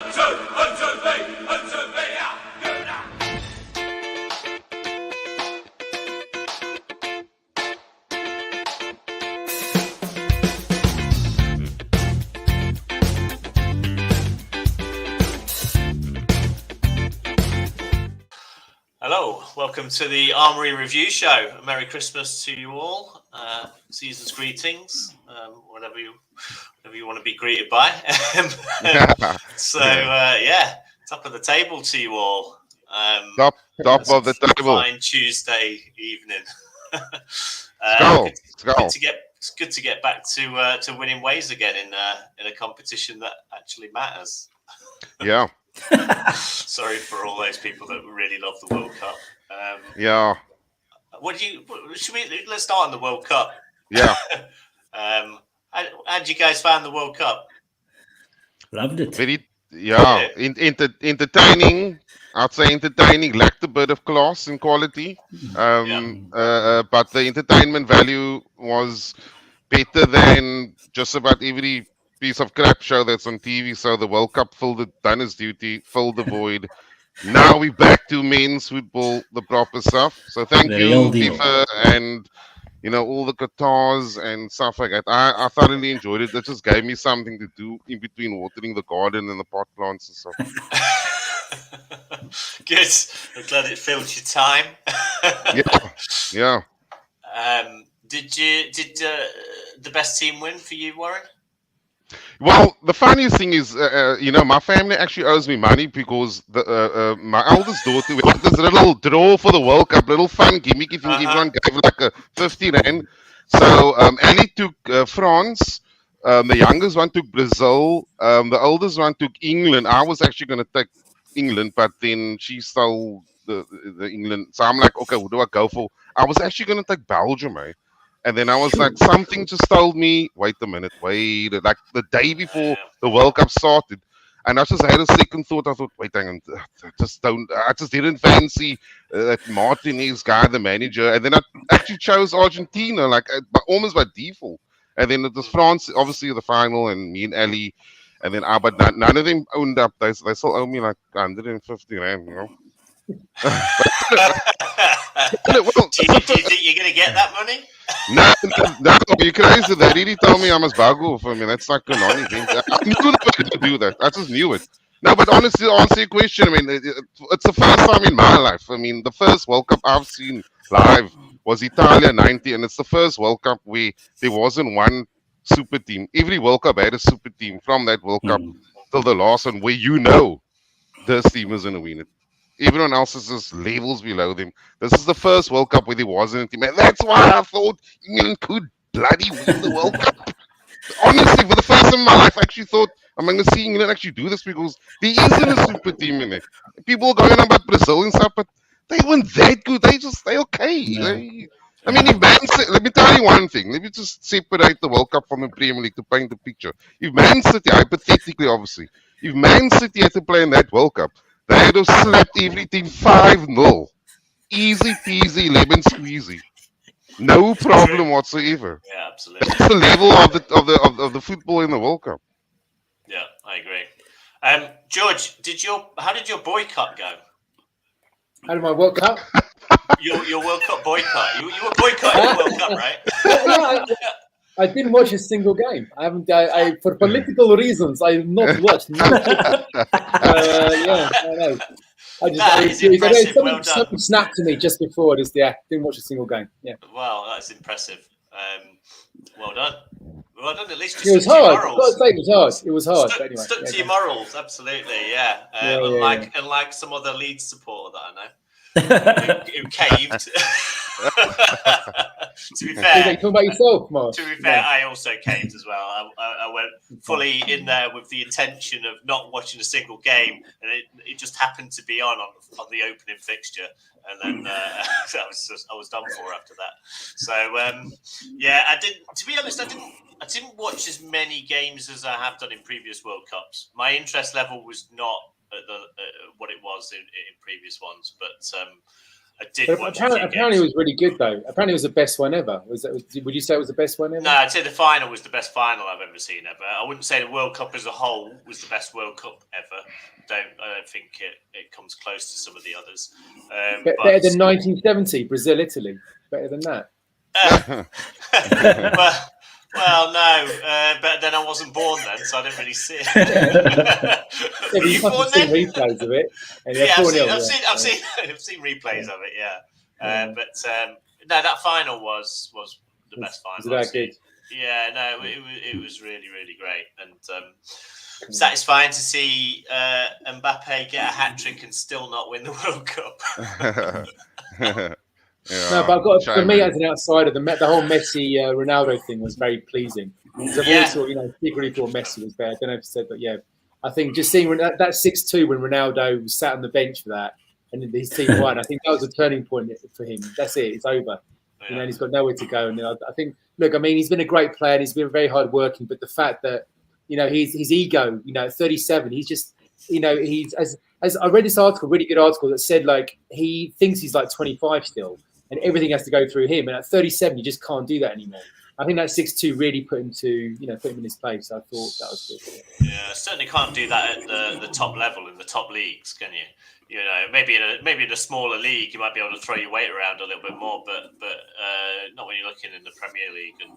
Hello, welcome to the Armory Review Show. Merry Christmas to you all. Season's greetings, whatever you want to be greeted by. Top of the table to you all. Top of the table. Fine Tuesday evening. It's good to get back to winning ways again in a competition that actually matters. Yeah. Sorry for all those people that really love the World Cup. Let's start on the World Cup. Yeah. How did you guys find the World Cup? Loved it. Entertaining. I'd say entertaining. Lacked a bit of class and quality. But the entertainment value was better than just about every piece of crap show that's on TV. So the World Cup done its duty, filled the void. Now we're back to men's football, the proper stuff. So thank you, FIFA, and all the Qatars and stuff like that. I thoroughly enjoyed it. That just gave me something to do in between watering the garden and the pot plants and stuff. Good. I'm glad it filled your time. Yeah. Did the best team win for you, Warren? Well, the funniest thing is, my family actually owes me money because my eldest daughter, we had this little draw for the World Cup, little fun gimmicky thing. Everyone gave like a 50 rand. So Ali took France, the youngest one took Brazil, the oldest one took England. I was actually going to take England, but then she stole the England. So I'm like, okay, what do I go for? I was actually going to take Belgium, eh? And then I was like, something just told me, wait a minute, like the day before the World Cup started. And I just had a second thought. I thought, wait, hang on, I just didn't fancy that Martinez guy, the manager. And then I actually chose Argentina, almost by default. And then it was France, obviously the final, and me and Ali. And then, but none of them owned up. They still owe me like 150 rand, Do you think you're going to get that money? No, you crazy. They really told me I must bagu for me. That's like a non-event. I knew they were going to do that. I just knew it. No, but honestly, to answer your question, I mean, it's the first time in my life. I mean, the first World Cup I've seen live was Italia 90, and it's the first World Cup where there wasn't one super team. Every World Cup had a super team from that World Cup till the last one where this team is going to win it. Everyone else is just levels below them. This is the first World Cup where there wasn't a team. And that's why I thought England could bloody win the World Cup. Honestly, for the first time in my life, I actually thought I'm going to see England actually do this because there isn't a super team in it. People are going on about Brazil and stuff, but they weren't that good. They're okay. No. Let me tell you one thing. Let me just separate the World Cup from the Premier League to paint the picture. If Man City, hypothetically, obviously, if Man City had to play in that World Cup, they had to slap everything 5-0. Easy peasy, lemon squeezy. No problem whatsoever. Yeah, absolutely. That's the level of the football in the World Cup. Yeah, I agree. George, how did your boycott go? How did my World Cup? Your World Cup boycott. You were boycotting the World Cup, right? I didn't watch a single game. I haven't. I for political reasons, I have not watched. I know. Something snapped to me just before this. Didn't watch a single game. Yeah. Wow, that's impressive. Well done. Well done. At least it was hard. I've got to say, it was hard. It was hard. Stuck, anyway, stuck to your morals, absolutely. Yeah. Unlike some other Leeds supporter that I know. Who caved. To be fair, talking about yourself, Mark. To be fair, I also caved as well. I went fully in there with the intention of not watching a single game, and it just happened to be on the opening fixture, and then I was done for after that. So I didn't. To be honest, I didn't watch as many games as I have done in previous World Cups. My interest level was not at what it was in previous ones, but I did But watch apparently it was really good though. Apparently it was the best one ever. Would you say it was the best one ever? No, I'd say the final was the best final I've ever seen ever. I wouldn't say the World Cup as a whole was the best World Cup ever. I don't think it comes close to some of the others. Better than 1970 Brazil Italy. Better than that. Well, no, but then I wasn't born then, so I didn't really see it. Yeah, you must have seen replays of it. Yeah, I've seen replays of it. Yeah, but no, that final was the best final. Was it that good? Yeah, no, it was really, really great, and satisfying to see Mbappe get a hat trick and still not win the World Cup. Yeah, no, but for me as an outsider, the whole Messi Ronaldo thing was very pleasing. Because I've always thought, secretly thought Messi was better. I don't know if you said, but yeah, I think just seeing that 6-2 when Ronaldo was sat on the bench for that and his team won, I think that was a turning point for him. That's it. It's over. Yeah. And he's got nowhere to go. And I think, look, I mean, he's been a great player. And he's been very hard working, but the fact that his ego, at 37, he's just, he's as I read this article, really good article that said like he thinks he's like 25 still. And everything has to go through him. And at 37, you just can't do that anymore. I think that 6-2 really put him in his place. I thought that was good. Yeah, certainly can't do that at the top level in the top leagues, can you? Maybe in a smaller league, you might be able to throw your weight around a little bit more, but not when you're looking in the Premier League. And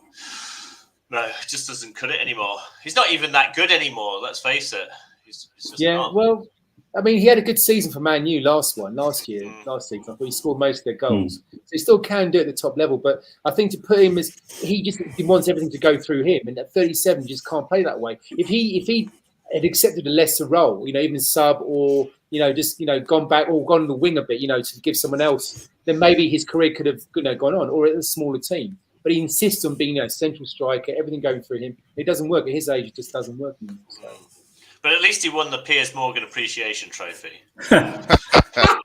no, it just doesn't cut it anymore. He's not even that good anymore. Let's face it. He's just not. Well. I mean, he had a good season for Man U last season. I thought he scored most of their goals. So he still can do it at the top level. But I think to put him as he wants everything to go through him. And at 37, you just can't play that way. If he had accepted a lesser role, even sub or, gone back or gone on the wing a bit, to give someone else, then maybe his career could have gone on or at a smaller team. But he insists on being a central striker, everything going through him. It doesn't work. At his age, it just doesn't work anymore. So. But at least he won the Piers Morgan Appreciation Trophy.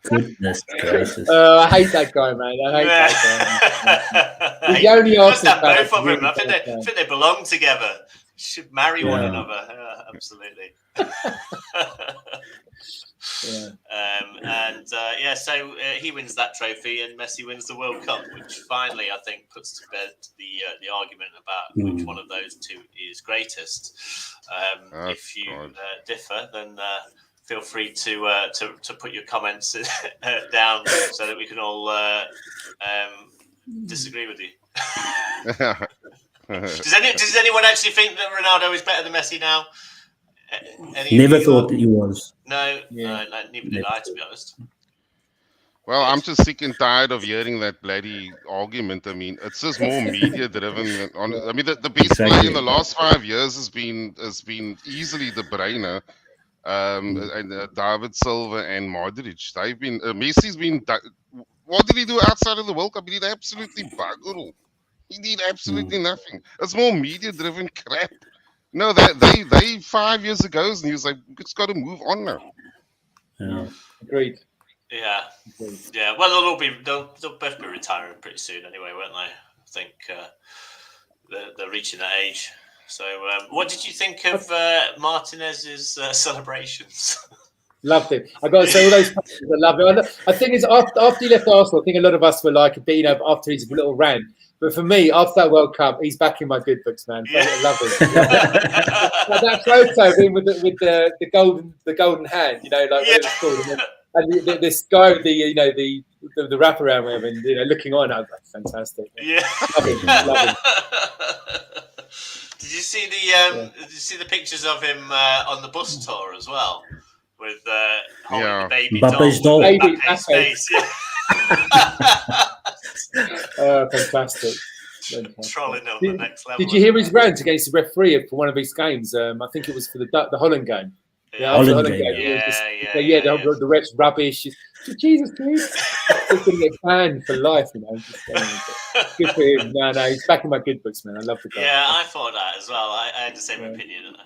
Goodness gracious. I hate that guy, man. I hate that guy. He only asked both of them. I think they belong together. Should marry one another. Absolutely. So he wins that trophy and Messi wins the World Cup, which finally I think puts to bed the argument about which one of those two is greatest. If you differ, then feel free to put your comments down so that we can all disagree with you. Does anyone actually think that Ronaldo is better than Messi now? Never thought that he was. No, neither did I, to be honest. Well, I'm just sick and tired of hearing that bloody argument. I mean, it's just more media driven. I mean, the best player in the last 5 years has been easily De Bruyne, and David Silva and Modric. They've been Messi's been. What did he do outside of the World Cup? He did absolutely bugger. He did absolutely nothing. It's more media driven crap. No, they 5 years ago, and he was like, "It's got to move on now." Yeah. Agreed. Yeah. Well, they'll both be retiring pretty soon anyway, won't they? I think they're reaching that age. So, what did you think of Martinez's celebrations? Loved it. I got to say, all those players, I love it. I think it's after he left Arsenal, I think a lot of us were like, after his little rant. But for me, after that World Cup, he's back in my good books, man. So I love it. That photo of him with the golden hand, whatever it's called. And this guy with the wraparound with him, and looking on, I was like, fantastic. Yeah. Love him. Did you see the pictures of him on the bus tour as well, with holding the baby doll, Mbappe's face? Fantastic. Trolling on the next level. Did you hear his rant against the referee for one of his games? I think it was for the Holland game. Holland game. The ref's rubbish. Jesus, dude. He's going to get banned for life, Good for him. No, he's back in my good books, man. I love the guy. Yeah, I thought that as well. I had the same opinion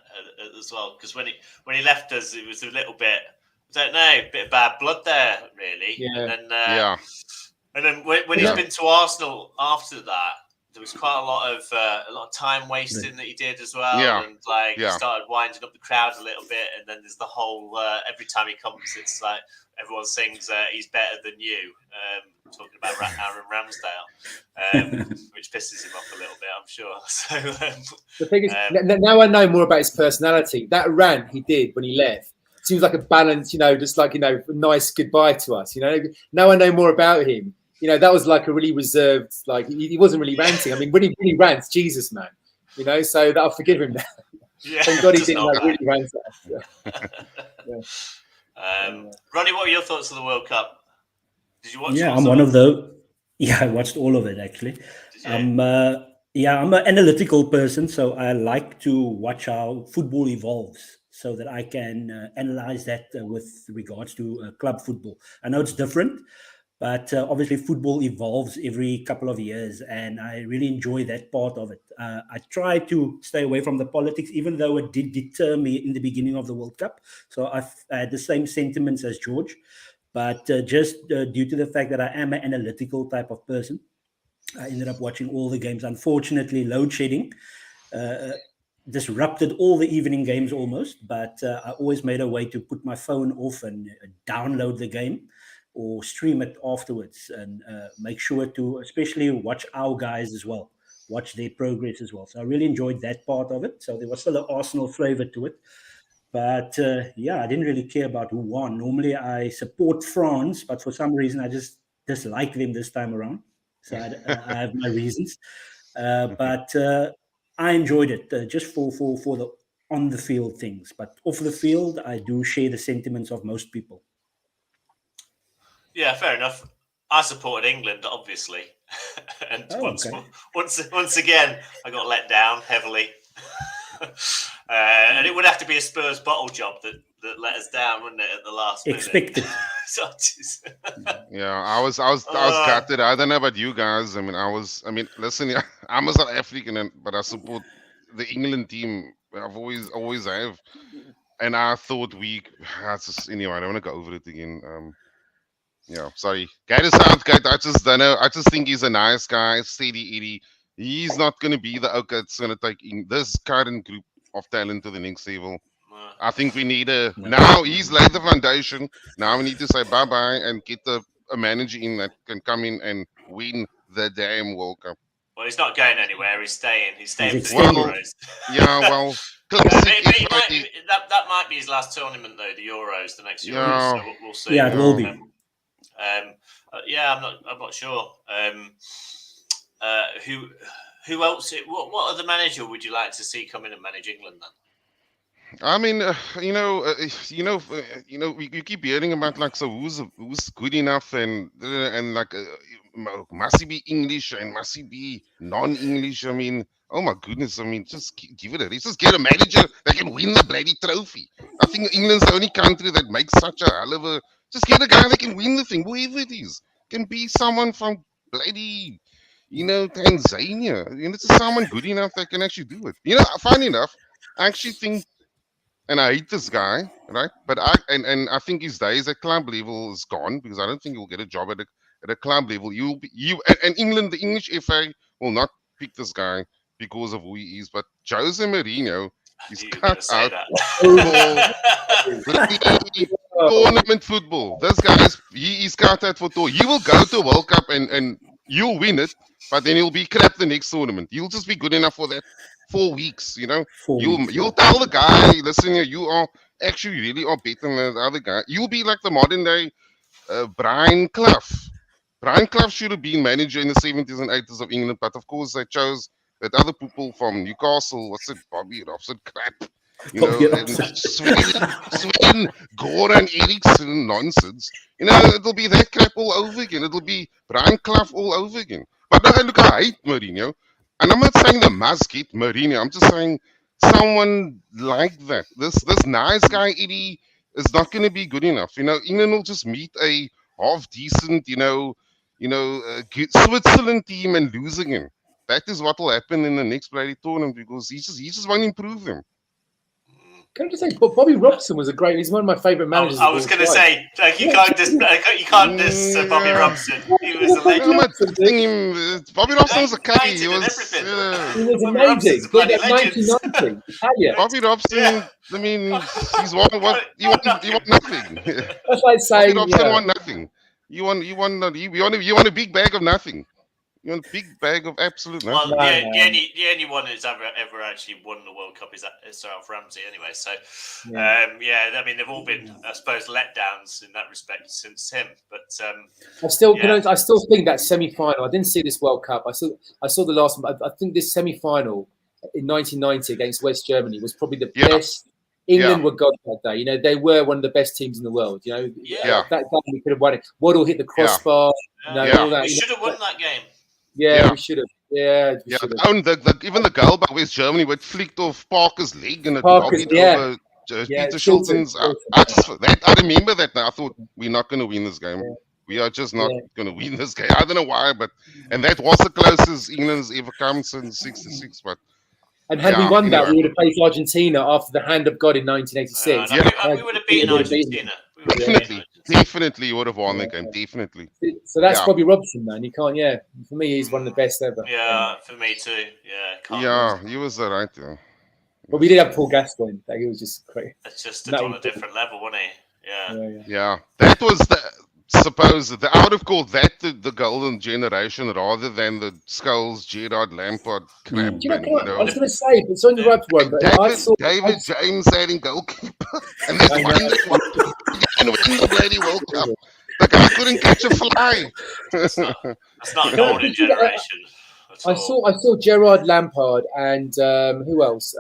as well, because when he left us, it was a little bit, I don't know, a bit of bad blood there, really. Yeah. And then when he's been to Arsenal after that, there was quite a lot of time wasting that he did as well. Yeah. And he started winding up the crowd a little bit. And then there's the whole every time he comes, it's like everyone sings "He's better than you." talking about Aaron Ramsdale, which pisses him off a little bit, I'm sure. So the thing is, now I know more about his personality. That rant he did when he left seems like a balance, just like a nice goodbye to us. Now I know more about him. That was like a really reserved, like he wasn't really ranting. I mean, when he really rants, Jesus, man. So that I'll forgive him now. Yeah, thank God he didn't really rant at us. Ronnie, what were your thoughts of the World Cup? Did you watch? Yeah, I'm one of those. Yeah, I watched all of it actually. I'm an analytical person, so I like to watch how football evolves, so that I can analyze that with regards to club football. I know it's different, but obviously football evolves every couple of years, and I really enjoy that part of it. I try to stay away from the politics, even though it did deter me in the beginning of the World Cup. So I've had the same sentiments as George, but just due to the fact that I am an analytical type of person, I ended up watching all the games. Unfortunately, load shedding disrupted all the evening games almost, but I always made a way to put my phone off and download the game or stream it afterwards, and make sure to especially watch our guys as well, watch their progress as well. So I really enjoyed that part of it. So there was still an Arsenal flavor to it. But I didn't really care about who won. Normally I support France, but for some reason I just dislike them this time around. So I have my reasons. But I enjoyed it just for the on the field things. But off the field, I do share the sentiments of most people. Yeah, fair enough. I supported England, obviously, and once again, I got let down heavily. And it would have to be a Spurs bottle job that let us down, wouldn't it, at the last minute? Expected. Yeah, I was gutted. I don't know about you guys. I mean, listen, I'm a South African, but I support the England team. I've always have, and I thought anyway. I don't want to go over it again. Sorry. Gator Southgate, I just don't know. I just think he's a nice guy, steady Eddie. He's not going to be the that's going to take this current group of talent to the next level. I think we need now he's laid the foundation. Now we need to say bye-bye and get a manager in that can come in and win the damn World Cup. Well, he's not going anywhere. He's staying. He's staying for the Euros. Yeah, well... that might be his last tournament, though, the Euros, the next Euros. So we'll see. Yeah, it will be. I'm not sure. Who else? What other manager would you like to see come in and manage England then? I mean, you keep hearing about like, so who's good enough and like must he be English and must he be non-English? I mean, oh my goodness! I mean, just give it a rest. Just get a manager that can win the bloody trophy. I think England's the only country that makes such a hell of a. Just get a guy that can win the thing, whoever it is. Can be someone from bloody, Tanzania. It's someone good enough that can actually do it. Funny enough, I actually think, and I hate this guy, right? But I think his days at club level is gone, because I don't think he'll get a job at a club level. And England, the English FA will not pick this guy because of who he is. But Jose Mourinho is cut out for tournament football. This guy he's cut out for tour. He will go to a World Cup and you'll win it, but then he'll be crap the next tournament. You'll just be good enough for that 4 weeks, You'll tell the guy, listen here, you are actually really are better than the other guy. You'll be like the modern day Brian Clough. Brian Clough should have been manager in the 70s and 80s of England, but of course they chose that other people from Newcastle, Bobby Robson crap, and Sven Goran Eriksson nonsense. It'll be that crap all over again. It'll be Brian Clough all over again. But no, look, I hate Mourinho. And I'm not saying they must get Mourinho. I'm just saying someone like that. This nice guy, Eddie, is not going to be good enough. England will just meet a half-decent, Switzerland team and lose again. That is what will happen in the next bloody tournament, because he just won't improve them. Can I just say, Bobby Robson was he's one of my favourite managers. I was going to say, you can't diss Bobby Robson. He was a legend. Bobby Robson was a cutie. He was amazing. 1990, Italian. Bobby Robson, I mean, he won nothing. That's like saying, Bobby Robson won nothing. You want a big bag of nothing. You want a big bag of absolute nothing. Well, the only one that's ever actually won the World Cup is Sir Alf Ramsey anyway. So, I mean, they've all been, I suppose, letdowns in that respect since him. But I still think that semi-final. I didn't see this World Cup. I saw the last one. I think this semi-final in 1990 against West Germany was probably the best. England were God that day. You know, they were one of the best teams in the world. You know, that game we could have won it. Waddle hit the crossbar. All that. We should have won that game. Yeah, we should have. Yeah, we should have. Even the goal by West Germany, where it flicked off Parker's leg and it bobbed over Peter Shilton's. I remember that now. I thought, we're not going to win this game. Yeah. We are just not going to win this game. I don't know why, and that was the closest England's ever come since '66. But and we won that, we would have faced Argentina after the hand of God in 1986. We would have beaten Argentina. Definitely you would have won the game. Definitely. So that's Bobby Robson, man. You can't. Yeah, for me, he's one of the best ever. Yeah, for me too. Yeah. He was right there. But we did have Paul Gascoigne. He was just great. It's just on a different level, wasn't he? Yeah. That was I would have called that the golden generation rather than the Scholes, Gerrard, Lampard crap. I was going to say, it's on the right one, but David James had in goalkeeper, and that's won the bloody World Cup. The guy couldn't catch a fly. That's not a golden generation. I saw Gerrard, Lampard, and who else?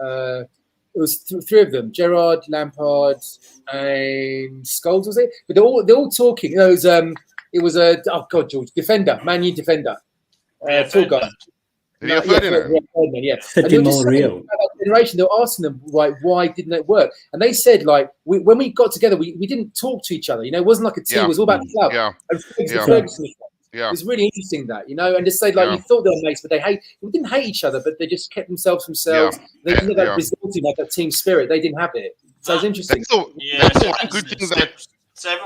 It was three of them: Gerrard, Lampard, and Scholes. Was it? But they're all talking. It was a George defender, Man U defender, tall guy. Rio Ferdinand. Generation. They were asking them why didn't it work, and they said when we got together, we didn't talk to each other. You know, it wasn't like a team. It was all about the club. It was really interesting that, and just say you thought they were mates, but they didn't hate each other, but they just kept themselves to themselves. They didn't have that resulting, like that team spirit. They didn't have it. So it's interesting. That's one good thing that. So a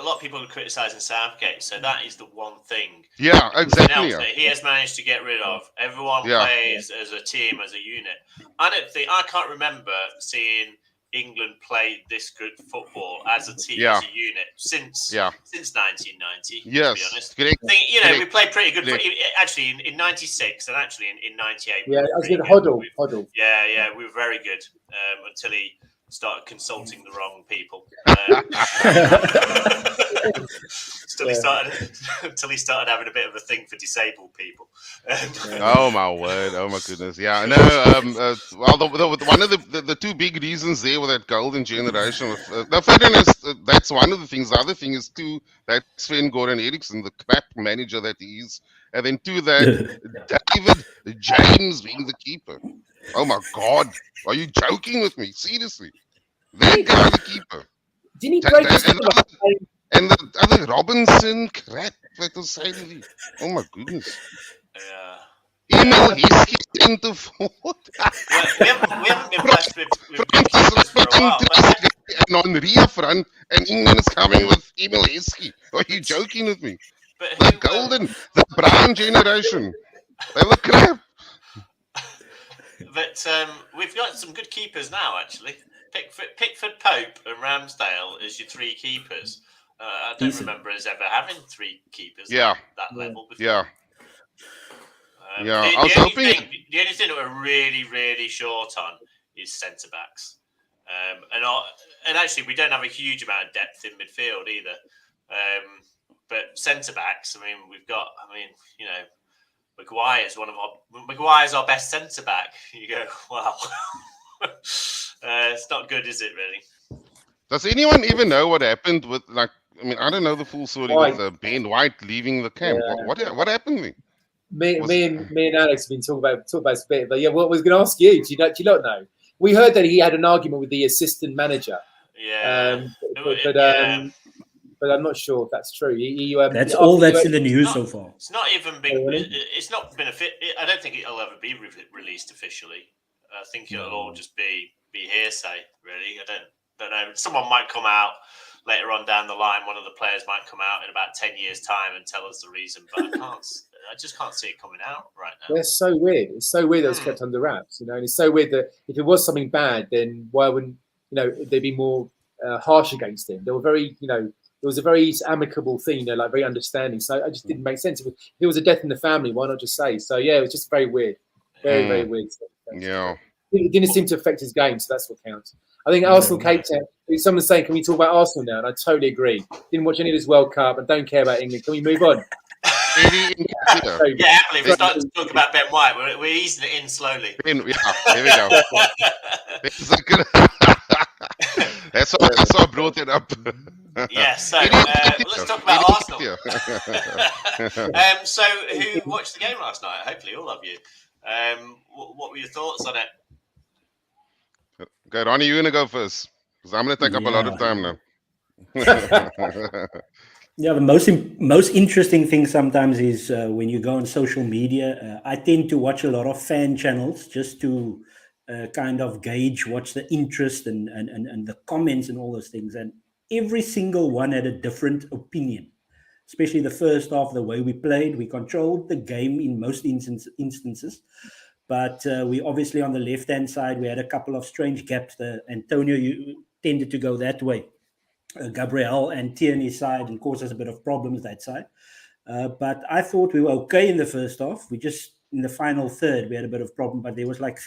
lot of people are criticising Southgate. So that is the one thing. Yeah, exactly. He has managed to get rid of. Everyone plays as a team, as a unit. I can't remember seeing England play this good football as a team, as a unit since 1990. Yes, to be honest. Correct. We played pretty good. Actually, in '96 and actually in '98. Yeah, I was good. Hoddle. Yeah, we were very good until he started consulting the wrong people. Until he started having a bit of a thing for disabled people. Oh my word! Oh my goodness! Yeah, I know. One of the two big reasons there with that golden generation of that's one of the things. The other thing is that Sven-Goran Eriksson, the crap manager that he is, and then that David James being the keeper. Oh my God! Are you joking with me? Seriously, that guy the keeper. Didn't he break and the other Robinson crap that was saying. Oh my goodness. Yeah. Emil Heskey centre forward. We haven't been blessed with keepers for a while. And on Ria front, and England is coming with Emil Heskey. Are you joking with me? The brown generation. They were crap. But we've got some good keepers now, actually. Pickford, Pope, and Ramsdale as your three keepers. I don't remember us ever having three keepers at that level before. Yeah. I was hoping. The only thing that we're really, really short on is centre backs, and actually we don't have a huge amount of depth in midfield either. But centre backs, we've got. Maguire's our best centre back. You go, wow. It's not good, is it? Really? Does anyone even know what happened with I don't know the full story with Ben White leaving the camp. What happened there? Me and Alex have been talking about this a bit, but what I was going to ask you, do you not know? We heard that he had an argument with the assistant manager. Yeah. But I'm not sure if that's true. That's all that's in the news so far. It's not even been. It's not been I don't think it'll ever be released officially. I think it'll all just be hearsay. Really, I don't know. Someone might come out later on down the line. One of the players might come out in about 10 years' time and tell us the reason. But I just can't see it coming out right now. It's so weird. It's so weird that it's kept under wraps. And it's so weird that if it was something bad, then why wouldn't they'd be more harsh against him? They were very it was a very amicable thing, you know, like very understanding. So it just didn't make sense. If it was a death in the family, why not just say? So yeah, it was just very weird, very weird. Yeah, it didn't seem to affect his game, so that's what counts. I think Arsenal, Cape Town. Someone's saying, "Can we talk about Arsenal now?" And I totally agree. Didn't watch any of this World Cup and don't care about England. Can we move on? Eddie Nketiah. Yeah, happily. We're starting to talk about Ben White. We're easing it in slowly. Here we go. That's why I brought it up. Yeah, so let's talk about Arsenal. So who watched the game last night? Hopefully all of you. What were your thoughts on it? Okay, Ronnie, you're going to go first. Because I'm going to take up a lot of time now. Yeah, the most interesting thing sometimes is when you go on social media. I tend to watch a lot of fan channels just to kind of gauge what's the interest and the comments and all those things. And every single one had a different opinion, especially the first half, the way we played. We controlled the game in most instances. But we obviously on the left-hand side, we had a couple of strange gaps. Antonio tended to go that way. Gabriel and Tierney's side and caused us a bit of problems that side. But I thought we were okay in the first half. We just, in the final third, we had a bit of problem, but there was like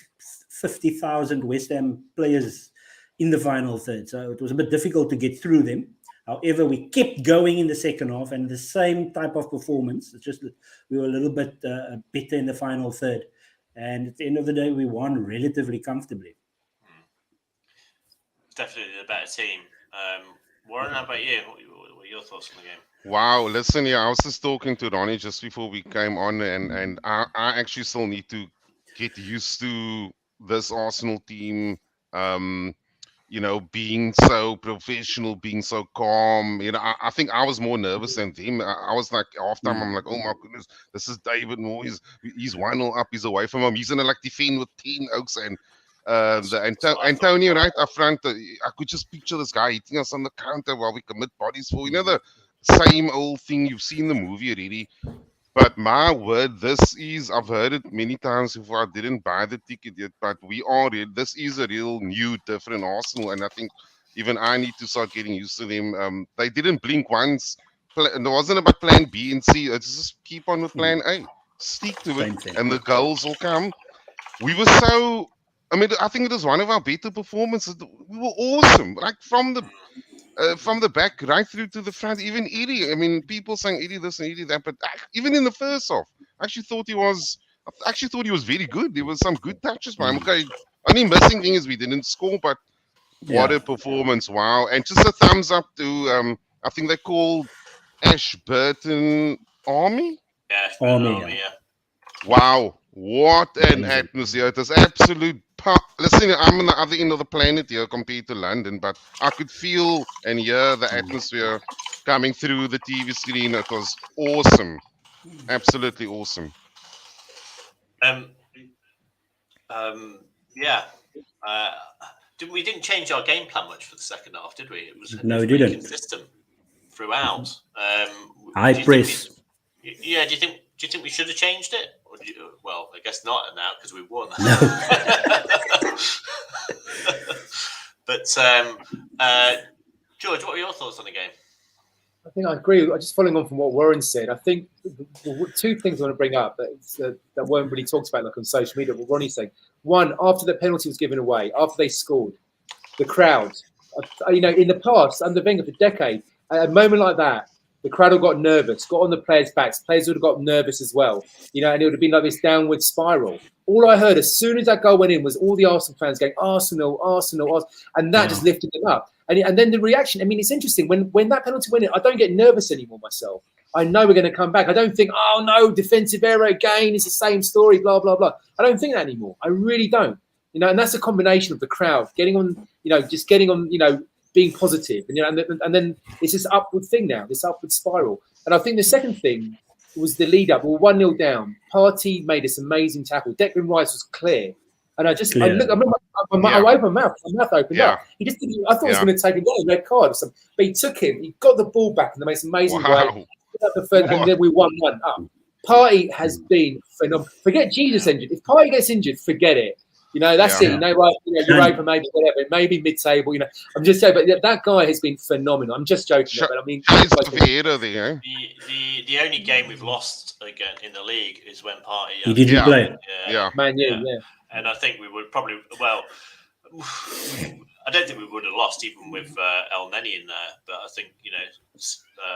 50,000 West Ham players in the final third. So it was a bit difficult to get through them. However, we kept going in the second half and the same type of performance. It's just that we were a little bit better in the final third. And at the end of the day, we won relatively comfortably. Definitely the better team. Warren, how about you? What are your thoughts on the game? Wow, listen, yeah, I was just talking to Ronnie just before we came on, and I actually still need to get used to this Arsenal team, you know, being so professional, being so calm. You know, I think I was more nervous than them. I was like, half time, I'm like, oh my goodness, this is David Moyes. He's 1-0 up, he's away from him. He's gonna like defend with 10 oaks and Antonio right up front. I could just picture this guy hitting us on the counter while we commit bodies for, you know, the same old thing you've seen the movie already. But my word, I've heard it many times before. I didn't buy the ticket yet, but this is a real new, different Arsenal. And I think even I need to start getting used to them. They didn't blink once. It wasn't about plan B and C. It's just keep on with plan A. Stick to it, and the goals will come. We were so... I mean, I think it was one of our better performances. We were awesome. Like from the back right through to the front. Even Eddie, I mean, people saying Eddie this and Eddie that, but even in the first half, I actually thought he was very good. There was some good touches by him. Okay, only missing thing is we didn't score, but what a performance! Wow, and just a thumbs up to I think they called Ashburton Army. Yeah, Army. Yeah. Wow, what an atmosphere! It was absolute. Listen, I'm on the other end of the planet here compared to London, but I could feel and hear the atmosphere coming through the TV screen. It was awesome, absolutely awesome. Yeah. We didn't change our game plan much for the second half, did we? It was no, we didn't. Consistent throughout. High press. Do you think we should have changed it? Well, I guess not now because we won. No. But George, what are your thoughts on the game? I think I agree. Just following on from what Warren said, I think two things I want to bring up that weren't really talked about like on social media. What Ronnie's saying. One, after the penalty was given away, after they scored, the crowd, you know, in the past under Wenger for decades, at a moment like that, the crowd all got nervous, got on the players' backs. Players would have got nervous as well, you know, and it would have been like this downward spiral. All I heard as soon as that goal went in was all the Arsenal fans going, Arsenal, Arsenal, Arsenal, and that just lifted them up. And then the reaction, I mean, it's interesting. When that penalty went in, I don't get nervous anymore myself. I know we're going to come back. I don't think, oh, no, defensive error again. It's the same story, blah, blah, blah. I don't think that anymore. I really don't. You know, and that's a combination of the crowd getting on, you know, just getting on, you know, being positive. And, you know, and then it's this upward thing now, this upward spiral. And I think the second thing was the lead up. We were 1-0 down. Partey made this amazing tackle. Declan Rice was clear. And I remember I opened my mouth opened up. He just didn't, I thought he was going to take a red card or something. But he took him, he got the ball back in the most amazing way. And then we won 1-up. Partey has been phenomenal. Forget Jesus injured. If Partey gets injured, forget it. That's it. Europa, maybe whatever, maybe mid-table. I'm just saying, but that guy has been phenomenal. I'm just joking, but I mean, the only game we've lost again in the league is when Partey. He didn't play. Man U, and I think we would probably I don't think we would have lost even with El Neni in there, but I think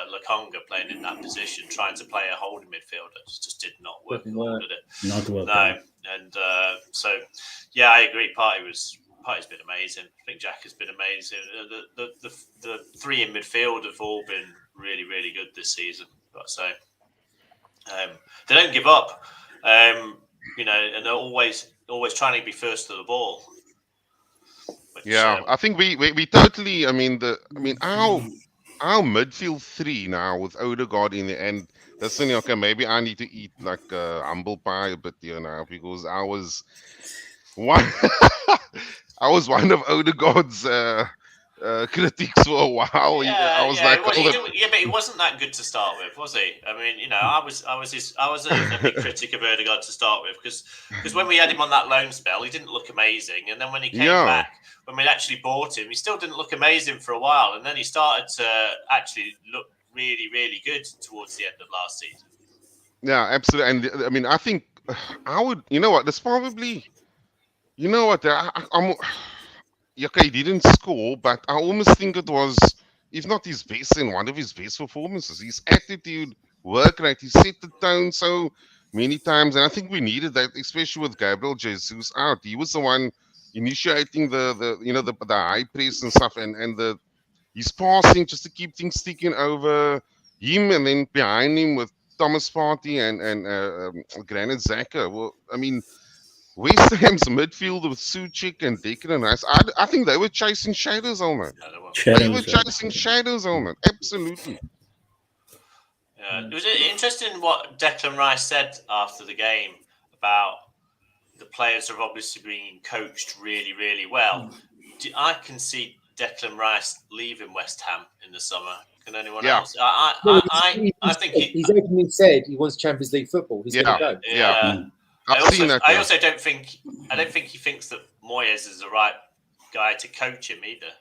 Lokonga playing in that position, trying to play a holding midfielder, just did not work. Did it? Not work. No, and so I agree. Partey's been amazing. I think Jack has been amazing. The three in midfield have all been really, really good this season. But so they don't give up, and they're always trying to be first to the ball. Which, I think we totally. Our midfield three now with Odegaard in the end. Listen, okay, maybe I need to eat like humble pie a bit here now because I was one. I was one of Odegaard's critics for a while. But he wasn't that good to start with, was he? I mean, I was a big critic of Odegaard to start with because when we had him on that loan spell, he didn't look amazing, and then when he came back, when we actually bought him, he still didn't look amazing for a while, and then he started to actually look really, really good towards the end of last season. Yeah, absolutely. And I mean, I think I would. You know what? There's probably. You know what? I'm. Okay, he didn't score, but I almost think it was, if not his best, in one of his best performances. His attitude, work rate, he set the tone so many times, and I think we needed that, especially with Gabriel Jesus out. He was the one initiating the high press and stuff, and his passing just to keep things sticking over him, and then behind him with Thomas Partey and Granit Xhaka. Well, I mean, West Ham's midfield with Suchik and Declan Rice, I think they were chasing shadows on that. They were chasing shadows on that. Absolutely. It was interesting what Declan Rice said after the game about the players have obviously been coached really, really well. I can see Declan Rice leaving West Ham in the summer. Can anyone else? I think he's openly said he wants Champions League football. He's going to go. Yeah. I also don't think he thinks that Moyes is the right guy to coach him either.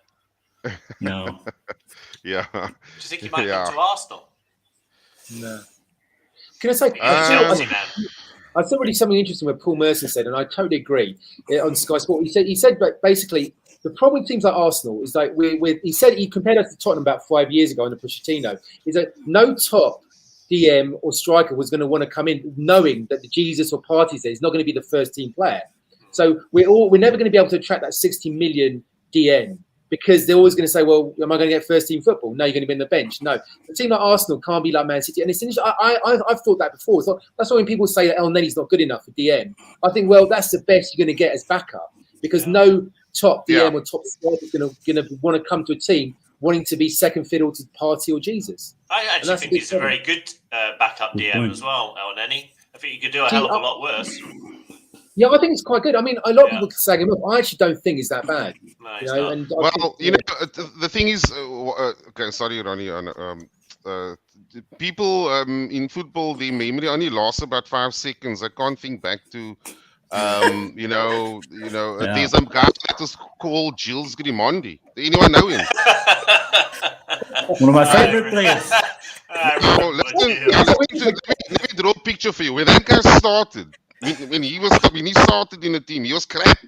No. Yeah. Do you think he might come to Arsenal? No. Can I say? I thought really something interesting what Paul Merson said, and I totally agree on Sky Sport. He said basically the problem with teams like Arsenal is like he said he compared us to Tottenham about 5 years ago under Pochettino. Is that no top DM or striker was going to want to come in knowing that the Jesus or Partey's there is not going to be the first team player. So we're never going to be able to attract that 60 million DM because they're always going to say, well, am I going to get first team football? No, you're going to be on the bench. No, a team like Arsenal can't be like Man City. And it's interesting. I've thought that before. So that's why when people say that El Neni's not good enough for DM, I think, well, that's the best you're going to get as backup because no top DM or top striker is going to want to come to a team wanting to be second fiddle to Partey or Jesus. I actually think he's a very good backup DM as well, El Neni. I think you could do a hell of a lot worse. Yeah, I think it's quite good. I mean, a lot of people can say him up. I actually don't think it's that bad. No, the thing is, okay, sorry, Ronnie. People in football, their memory only lasts about 5 seconds. I can't think back to, there's a guy that was called Gilles Grimondi. Anyone know him? One of my favorite players. Let me draw a picture for you. When that guy started, when he started in the team, he was crap.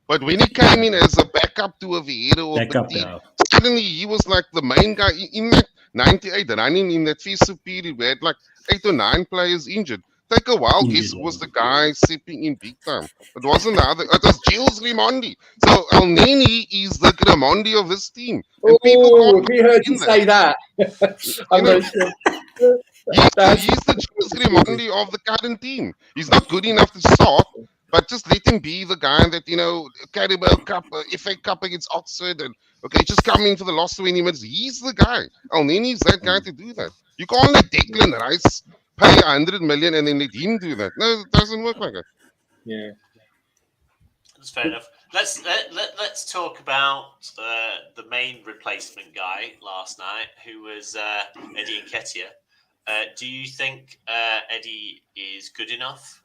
But when he came in as a backup to a Vieira or Petit, suddenly he was like the main guy in that 98 running in that festive period. We had like 8 or 9 players injured. Take a while, guess was the guy sipping in big time. It wasn't the other. It was Gilles Grimondi. So El Neni is the Grimondi of this team. And we heard you say that. I'm not sure. He's the Gilles Grimondi of the current team. He's not good enough to start, but just let him be the guy that, Carabao Cup, FA Cup against Oxford, and just come in for the last 20 minutes. He's the guy. El Neni is that guy to do that. You can't let Declan Rice pay 100 million and then let him do that. No, it doesn't work like that. Yeah, that's fair enough. Let's talk about the main replacement guy last night, who was Eddie Nketiah. Do you think Eddie is good enough?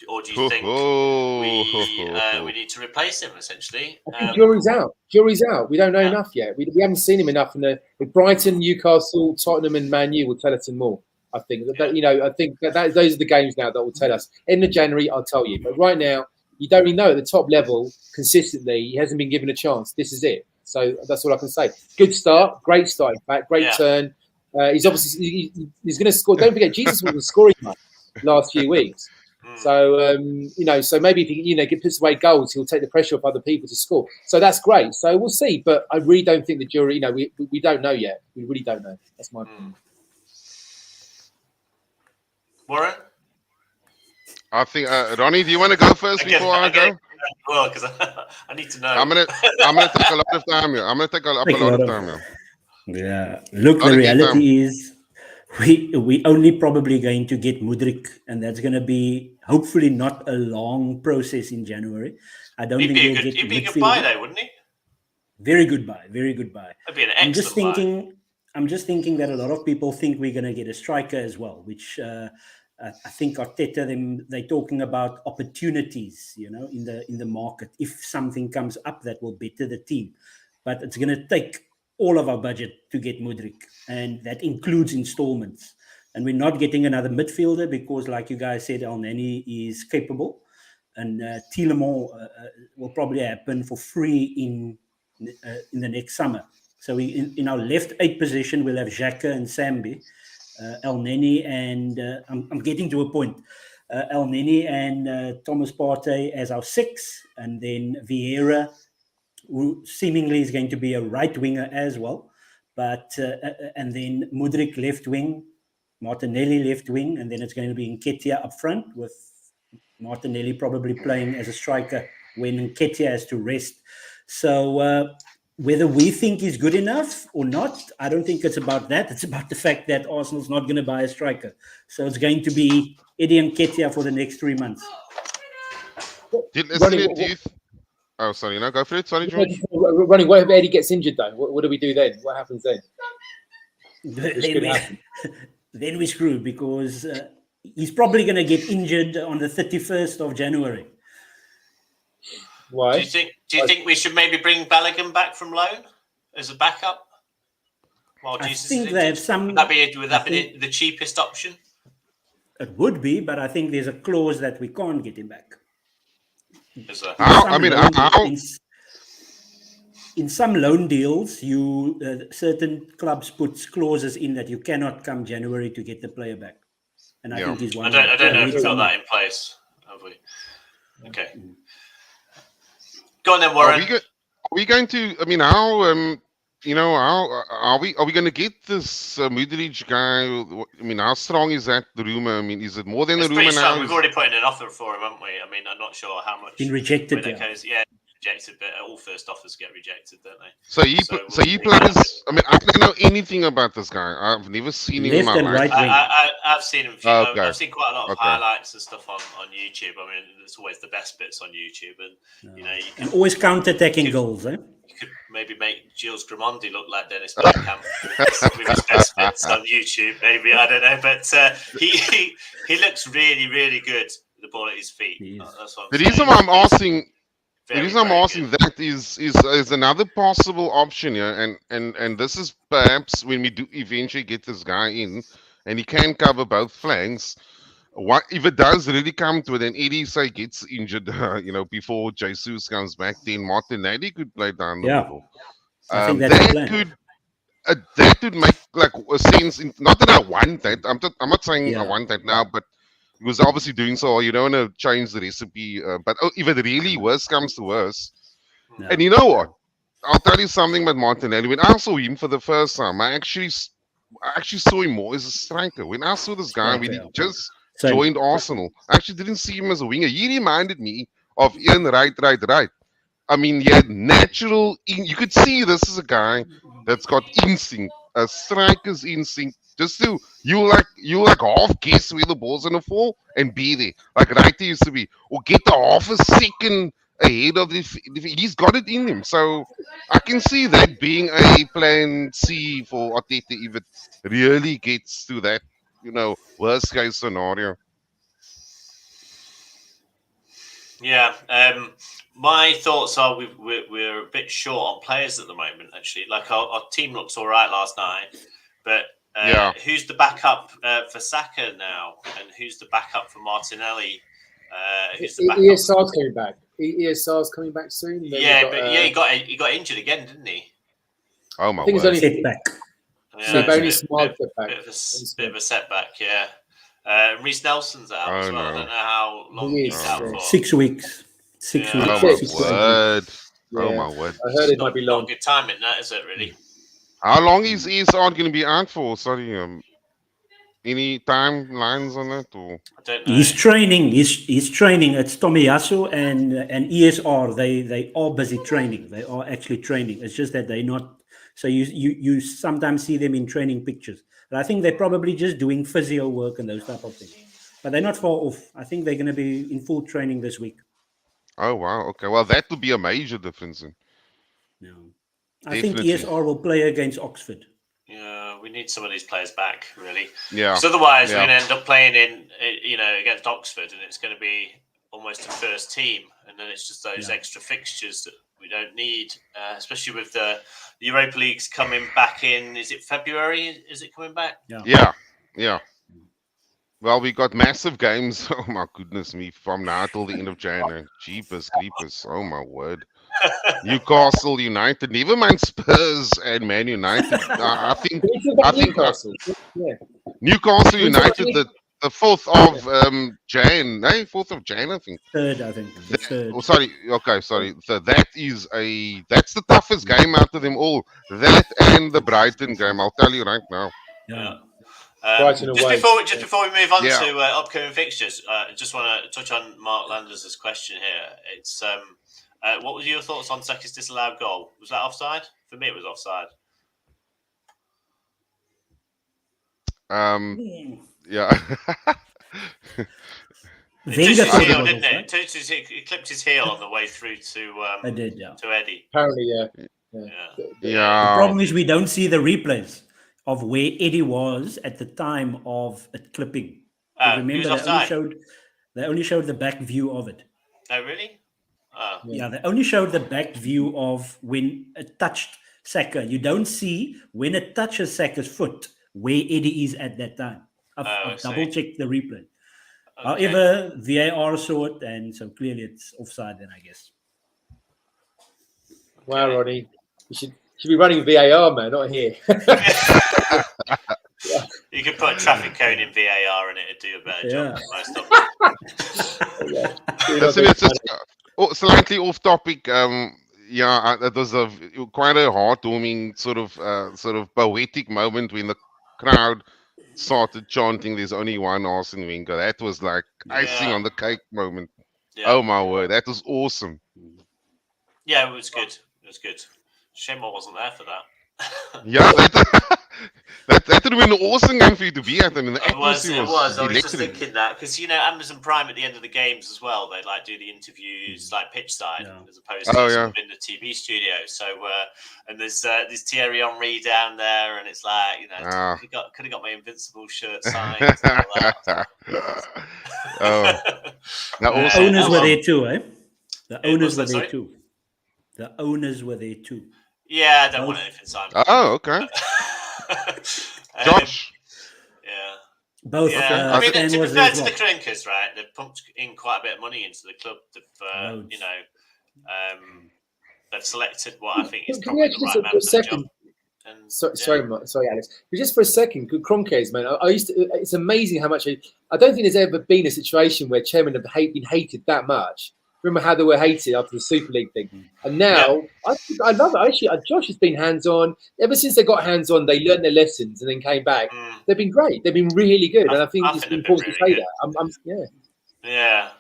Or do you think we need to replace him, essentially? I think jury's out. Jury's out. We don't know enough yet. We haven't seen him enough. With Brighton, Newcastle, Tottenham, and Man U will tell us more. I think I think that those are the games now that will tell us. End of January, I'll tell you. But right now, you don't really know at the top level consistently. He hasn't been given a chance. This is it. So that's all I can say. Good start, great start. In fact, great turn. He's obviously he's going to score. Don't forget, Jesus wasn't scoring much last few weeks. So so maybe if he puts away goals, he'll take the pressure off other people to score. So that's great. So we'll see. But I really don't think the jury. We don't know yet. We really don't know. That's my opinion. Warren? I think Ronnie, do you want to go first before I go? Well, because I need to know. I'm gonna take a lot of time here. I'm gonna take a lot of time here. Yeah. Look, the reality is we only probably going to get Mudryk, and that's going to be hopefully not a long process in January. I don't think we'll get. He'd be a good buy, though, wouldn't he? Very good buy. Very good buy. That'd be an excellent buy. I'm just thinking that a lot of people think we're going to get a striker as well, which I think Arteta, they're talking about opportunities, in the market. If something comes up that will better the team, but it's going to take all of our budget to get Mudryk, and that includes installments. And we're not getting another midfielder because, like you guys said, El Neni is capable, and Tielemans will probably happen for free in the next summer. So in our left 8 position, we'll have Xhaka and Sambi, El Neni, and I'm getting to a point. El Neni and Thomas Partey as our 6, and then Vieira, who seemingly is going to be a right winger as well, but and then Mudryk left wing, Martinelli left wing, and then it's going to be Nketiah up front, with Martinelli probably playing as a striker when Nketiah has to rest. So whether we think he's good enough or not, I don't think it's about that. It's about the fact that Arsenal's not going to buy a striker. So it's going to be Eddie Nketiah for the next 3 months. Oh, sorry, go for it. Sorry, George. Ronnie, what if Eddie gets injured, though? What do we do then? What happens then? Then we screw, because he's probably going to get injured on the 31st of January. Why? Do you think we should maybe bring Balogun back from loan as a backup? I think they have some. Would that be the cheapest option? It would be, but I think there's a clause that we can't get him back. In some loan deals, certain clubs put clauses in that you cannot come January to get the player back, and I think he's one. I don't know if we've got that in place, have we? Okay. Go on then, Warren. Are we going to? I mean, how are we going to get this Mudryk guy? I mean, how strong is that, the rumor? I mean, is it more than the rumor now? We've already put in an offer for him, haven't we? I mean, I'm not sure how much. Been rejected. Rejected, but all first offers get rejected, don't they? So he plays. I mean, I don't know anything about this guy. I've never seen him in my life. I've seen him. I've seen quite a lot of highlights and stuff on YouTube. I mean, it's always the best bits on YouTube, and you can always counter-attacking goals. You could maybe make Gilles Grimandi look like Dennis Bergkamp with his best bits on YouTube. Maybe, I don't know, but he looks really, really good with the ball at his feet. That's what the reason why I'm asking. The reason I'm asking that is another possible option here, and this is perhaps when we do eventually get this guy in, and he can cover both flanks. What if it does really come to it, and Eddie say gets injured, before Jesus comes back, then Martinelli could play down the middle. I think that's the plan. That would make like a sense. Not that I want that. I'm not saying I want that now, but. He was obviously doing so. You don't want to change the recipe, but if it really worse comes to worse, and you know what? I'll tell you something about Martinelli. When I saw him for the first time, I actually saw him more as a striker. When I saw this guy when he just joined Arsenal, I actually didn't see him as a winger. He reminded me of Ian Wright. I mean, he had natural. You could see this is a guy that's got instinct, a striker's instinct. Just to you like half guess where the ball's gonna fall and be there, like Wright used to be, or get a half a second ahead of this. He's got it in him. So I can see that being a plan C for Arteta if it really gets to that, worst case scenario. Yeah. My thoughts are we're a bit short on players at the moment. Actually, like our team looks all right last night, but who's the backup for Saka now, and who's the backup for Martinelli? Who's the backup? ESR's coming back. ESR's coming back soon. He got injured again, didn't he? Oh my I think word! it's only Setback. Yeah, only small setback. Bit of a setback. Yeah. Reece Nelson's out as well. I don't know how long he's out for. 6 weeks. 6 Yeah. weeks. Oh my word! Yeah. Oh my word! I heard it might be long. Not good timing, that is it? Really. How long is ESR going to be out for? Sorry, any timelines on that? Or I don't know. He's training. He's training. It's Tomiyasu and ESR. They are busy training. They are actually training. It's just that they're not. So you sometimes see them in training pictures. But I think they're probably just doing physio work and those type of things. But they're not far off. I think they're going to be in full training this week. oh wow, okay. Well, that would be a major difference. Then. No. I think Definitely. ESR will play against Oxford. Yeah, we need some of these players back, really. Yeah. Because otherwise, Yeah. we're going to end up playing against Oxford, and it's going to be almost a first team, and then it's just those extra fixtures that we don't need, especially with the Europa League's coming back in. Is it February? Is it coming back? Yeah. Well, we got massive games. Oh my goodness me! From now till the end of January. Jeepers creepers! Oh my word! Newcastle United, never mind Spurs and Man United. I think Newcastle. Yeah. Newcastle United, the 4th of Jan, 4th of Jan, I think. Third, I think. The third. Oh, sorry. Okay, sorry. So that's the toughest game out of them all. That and the Brighton game. I'll tell you right now. Yeah. Just before we move on Yeah. to upcoming fixtures, I just want to touch on Mark Landers' question here. It's what was your thoughts on Saka's disallowed goal? Was that offside? For me, it was offside. Yeah. It touched his Wenger heel, thought it didn't was it? He clipped his heel on the way through to I did, yeah. to Eddie. Apparently, yeah. The Yeah. problem is we don't see the replays of where Eddie was at the time of it clipping. Remember, they only showed the back view of it. Oh, really? Oh. Yeah, they only showed the back view of when it touched Saka. You don't see when it touches Saka's foot where Eddie is at that time. I've double-checked the replay. Okay. However, VAR saw it, and so clearly it's offside then, I guess. Wow, Ronnie. You should be running VAR, man, not here. You could put a traffic cone in VAR and it'd do a better job than most of them. It's slightly off topic. It was quite a heartwarming sort of poetic moment when the crowd started chanting "There's only one Arsene Wenger." That was like icing on the cake moment. Yeah. Oh my word, that was awesome. Yeah, it was good. It was good. Shame I wasn't there for that. Yeah, that would have been an awesome game for you to be at. I mean, the atmosphere was I was just thinking that because Amazon Prime at the end of the games as well, they like do the interviews like pitch side as opposed to in the TV studio. So and there's Thierry Henry down there, and it's like could have got my Invincible shirt signed. The owners were there too, eh? The owners were there too. The owners were there too. Yeah, I don't want anything signed. Oh, okay. Josh. Yeah. Both. Yeah. I mean, to be fair to the Krinkers, right? They've pumped in quite a bit of money into the club. They've, they've selected what I think is probably the right man for the job. Sorry, Alex. But just for a second, Kroenkes, man. It's amazing how much. I don't think there's ever been a situation where chairmen have been hated that much. Remember how they were hated after the Super League thing, and now I love it. Actually, Josh has been hands-on ever since they got hands-on. They learned their lessons and then came back. They've been great. They've been really good, and I think it's important to say that. Yeah.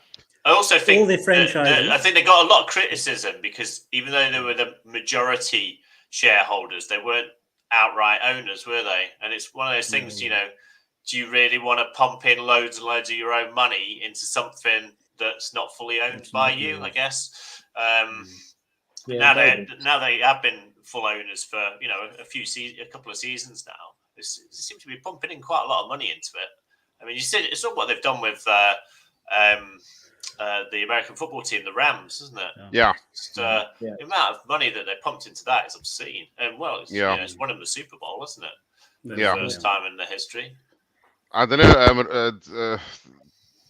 I also think all their franchises. I think they got a lot of criticism because even though they were the majority shareholders, they weren't outright owners, were they? And it's one of those things, do you really want to pump in loads and loads of your own money into something that's not fully owned by you, I guess? Now they have been full owners for a couple of seasons now. They seem to be pumping in quite a lot of money into it. I mean, you saw what they've done with the American football team, the Rams, isn't it? Yeah. The amount of money that they pumped into that is obscene. And it's won them the Super Bowl, isn't it? The first time in the history. I don't know.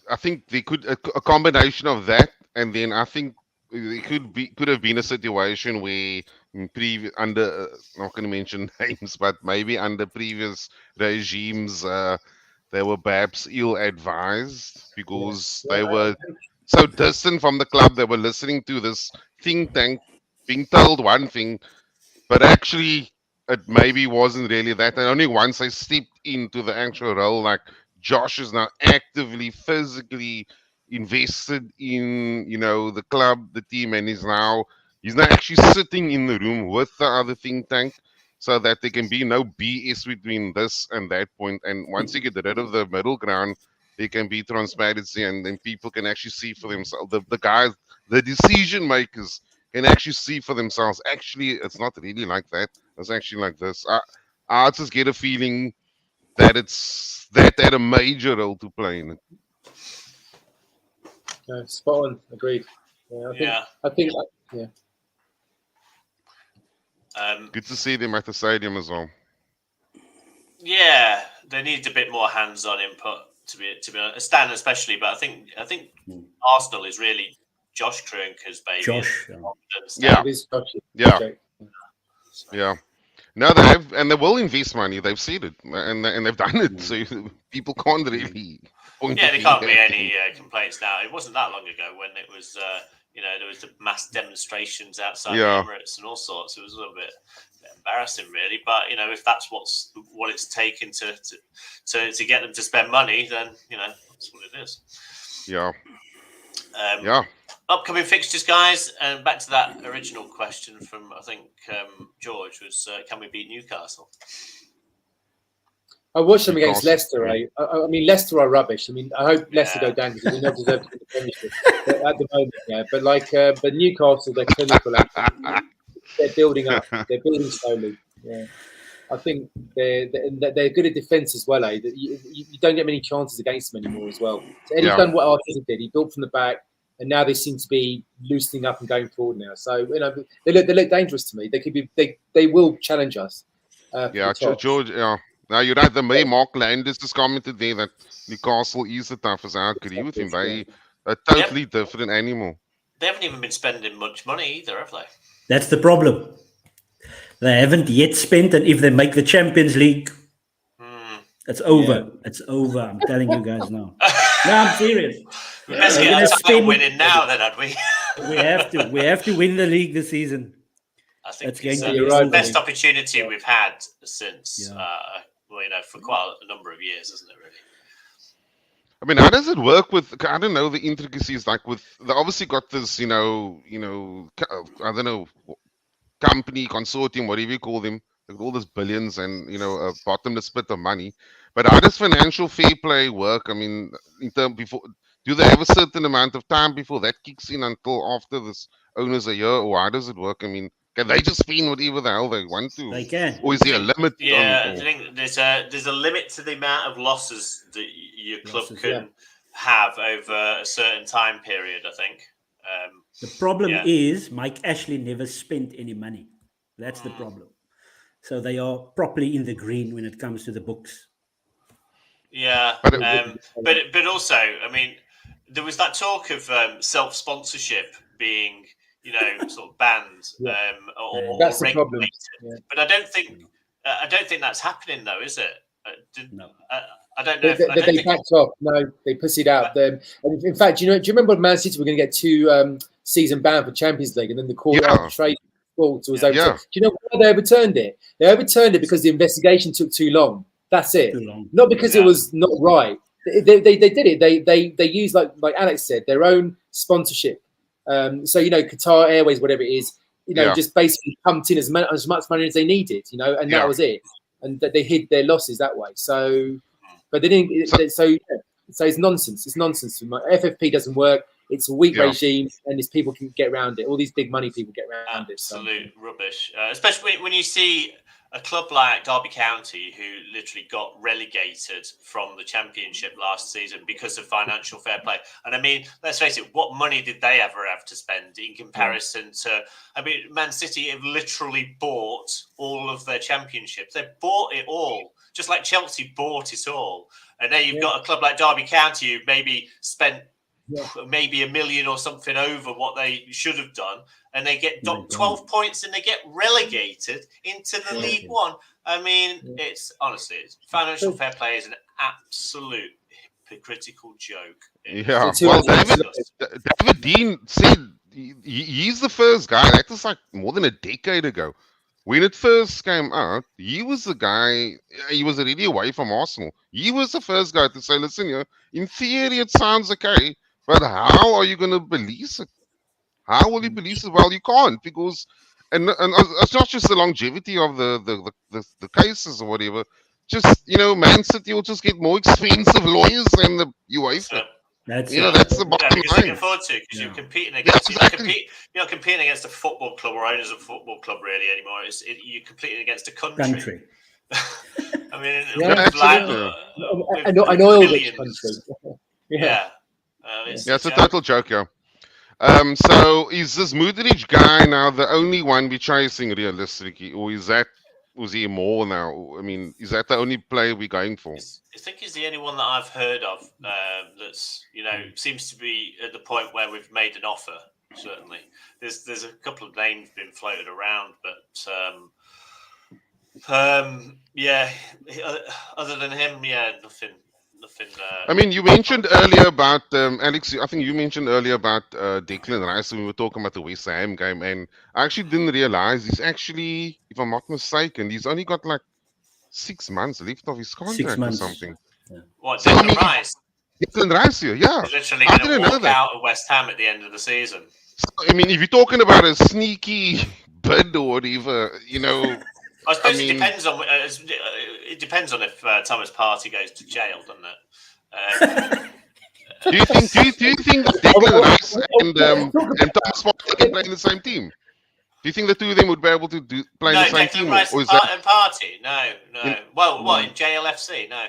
I think they could a combination of that, and then I think it could have been a situation where under not going to mention names, but maybe under previous regimes, they were perhaps ill-advised because they were so distant from the club. They were listening to this think tank being told one thing, but actually it maybe wasn't really that. And only once I stepped into the actual role, like Josh is now actively, physically invested in, the club, the team, and he's now actually sitting in the room with the other think tank so that there can be no BS between this and that point. And once you get rid of the middle ground, there can be transparency, and then people can actually see for themselves. The guys, the decision makers can actually see for themselves. Actually, it's not really like that. It's actually like this. I just get a feeling that that had a major role to play in it. Spot on. Agreed. I think. Good to see them at the stadium as well. Yeah, they need a bit more hands-on input to be honest. Stan especially, but I think Arsenal is really Josh Kroenke's baby. Josh, yeah. No, they have, and they will invest money. They've said it, and they've done it. So people can't really point. Yeah, there can't be any complaints now. It wasn't that long ago when it was, there was the mass demonstrations outside the Emirates and all sorts. It was a little bit embarrassing, really. But if that's what it's taken to get them to spend money, then that's what it is. Yeah. Upcoming fixtures, guys, and back to that original question from I think George was: can we beat Newcastle? I watched them against Leicester. I mean, Leicester are rubbish. I mean, I hope Leicester go down because they don't deserve to be the Premiership at the moment. But Newcastle, they're clinical. They're building up. They're building slowly. Yeah, I think they're good at defence as well. You don't get many chances against them anymore as well. So Eddie's done what Arteta did. He built from the back, and now they seem to be loosening up and going forward now. So they look dangerous to me. They could be. They will challenge us. George. Yeah. Now you're right. The May Mark Landis has commented there that Newcastle is the toughest. I agree with him. They are a totally different animal. They haven't even been spending much money either, have they? That's the problem. They haven't yet spent, and if they make the Champions League, it's over. Yeah. It's over. I'm telling you guys now. No, I'm serious. Let's get a title winning now, then, aren't we? We have to win the league this season. I think it's the best opportunity we've had since. For quite a number of years, isn't it, really? I mean, how does it work with, I don't know, the intricacies, like they obviously got this, I don't know, company, consortium, whatever you call them, with all these billions and, a bottomless pit of money. But how does financial fair play work? I mean, do they have a certain amount of time before that kicks in until after this owners a year, or how does it work? I mean, can they just spend whatever the hell they want to? They can. Or is there a limit? Yeah, I think there's a limit to the amount of losses that your club can have over a certain time period, I think. The problem is Mike Ashley never spent any money. That's the problem. So they are properly in the green when it comes to the books. Yeah, but also, I mean, there was that talk of self-sponsorship being, sort of banned or that's regulated. the problem. Yeah. But I don't think that's happening, though, is it? No. I don't know. They backed off. No, they pussied out. In fact, do you remember when Man City were going to get 2 season ban for Champions League, and then the court arbitration was overturned? Do you know why they overturned it? They overturned it because the investigation took too long. That's it. Not because it was not right. They did it. They used, like Alex said, their own sponsorship. So Qatar Airways, whatever it is, just basically pumped in as much money as they needed, and that was it. And that they hid their losses that way. So, but they didn't. So it's nonsense. It's nonsense. FFP doesn't work. it's a weak regime, and these people can get around it. All these big money people get around it. Absolute rubbish, especially when you see a club like Derby County, who literally got relegated from the Championship last season because of financial fair play. And I mean, let's face it, what money did they ever have to spend in comparison to? I mean, Man City have literally bought all of their championships. They bought it all, just like Chelsea bought it all. And now you've got a club like Derby County who maybe spent maybe $1 million or something over what they should have done, and they get 12 points and they get relegated into the League One. I mean, it's honestly, financial fair play is an absolute hypocritical joke. Yeah, well, David Dean said he's the first guy. That was like more than a decade ago. When it first came out, he was the guy, he was already away from Arsenal. He was the first guy to say, listen here, in theory it sounds okay, but how are you going to police it? How will you police it? Well, you can't, because, and it's not just the longevity of the cases or whatever, just, you know, Man City will just get more expensive lawyers than the UEFA. That's that's the bottom line. Because you can afford to, because you're competing against you're not competing against a football club or owners of a football club really anymore. You're competing against a country. I mean, an oil-rich country. It's a total joke, yeah. So is this Mudryk guy now the only one we're chasing realistically, or was he more now? I mean, is that the only player we're going for? I think he's the only one that I've heard of that's, you know, seems to be at the point where we've made an offer. Certainly, there's a couple of names been floated around, but other than him, nothing. I mean, you mentioned earlier about Alex. I think you mentioned earlier about Declan Rice when we were talking about the West Ham game, and I actually didn't realize he's actually, if I'm not mistaken, he's only got like 6 months left of his contract or something. Yeah. What, Declan Rice? Declan Rice, yeah. He's literally going to walk out of West Ham at the end of the season. So, I mean, if you're talking about a sneaky bid or whatever, you know. I suppose it depends on if Thomas Partey goes to jail, doesn't it? Do you think Declan Rice and Thomas Partey can play in the same team? Do you think the two of them would be able to play in the same team? Rice and Partey? No. Well, what in JLFC? No.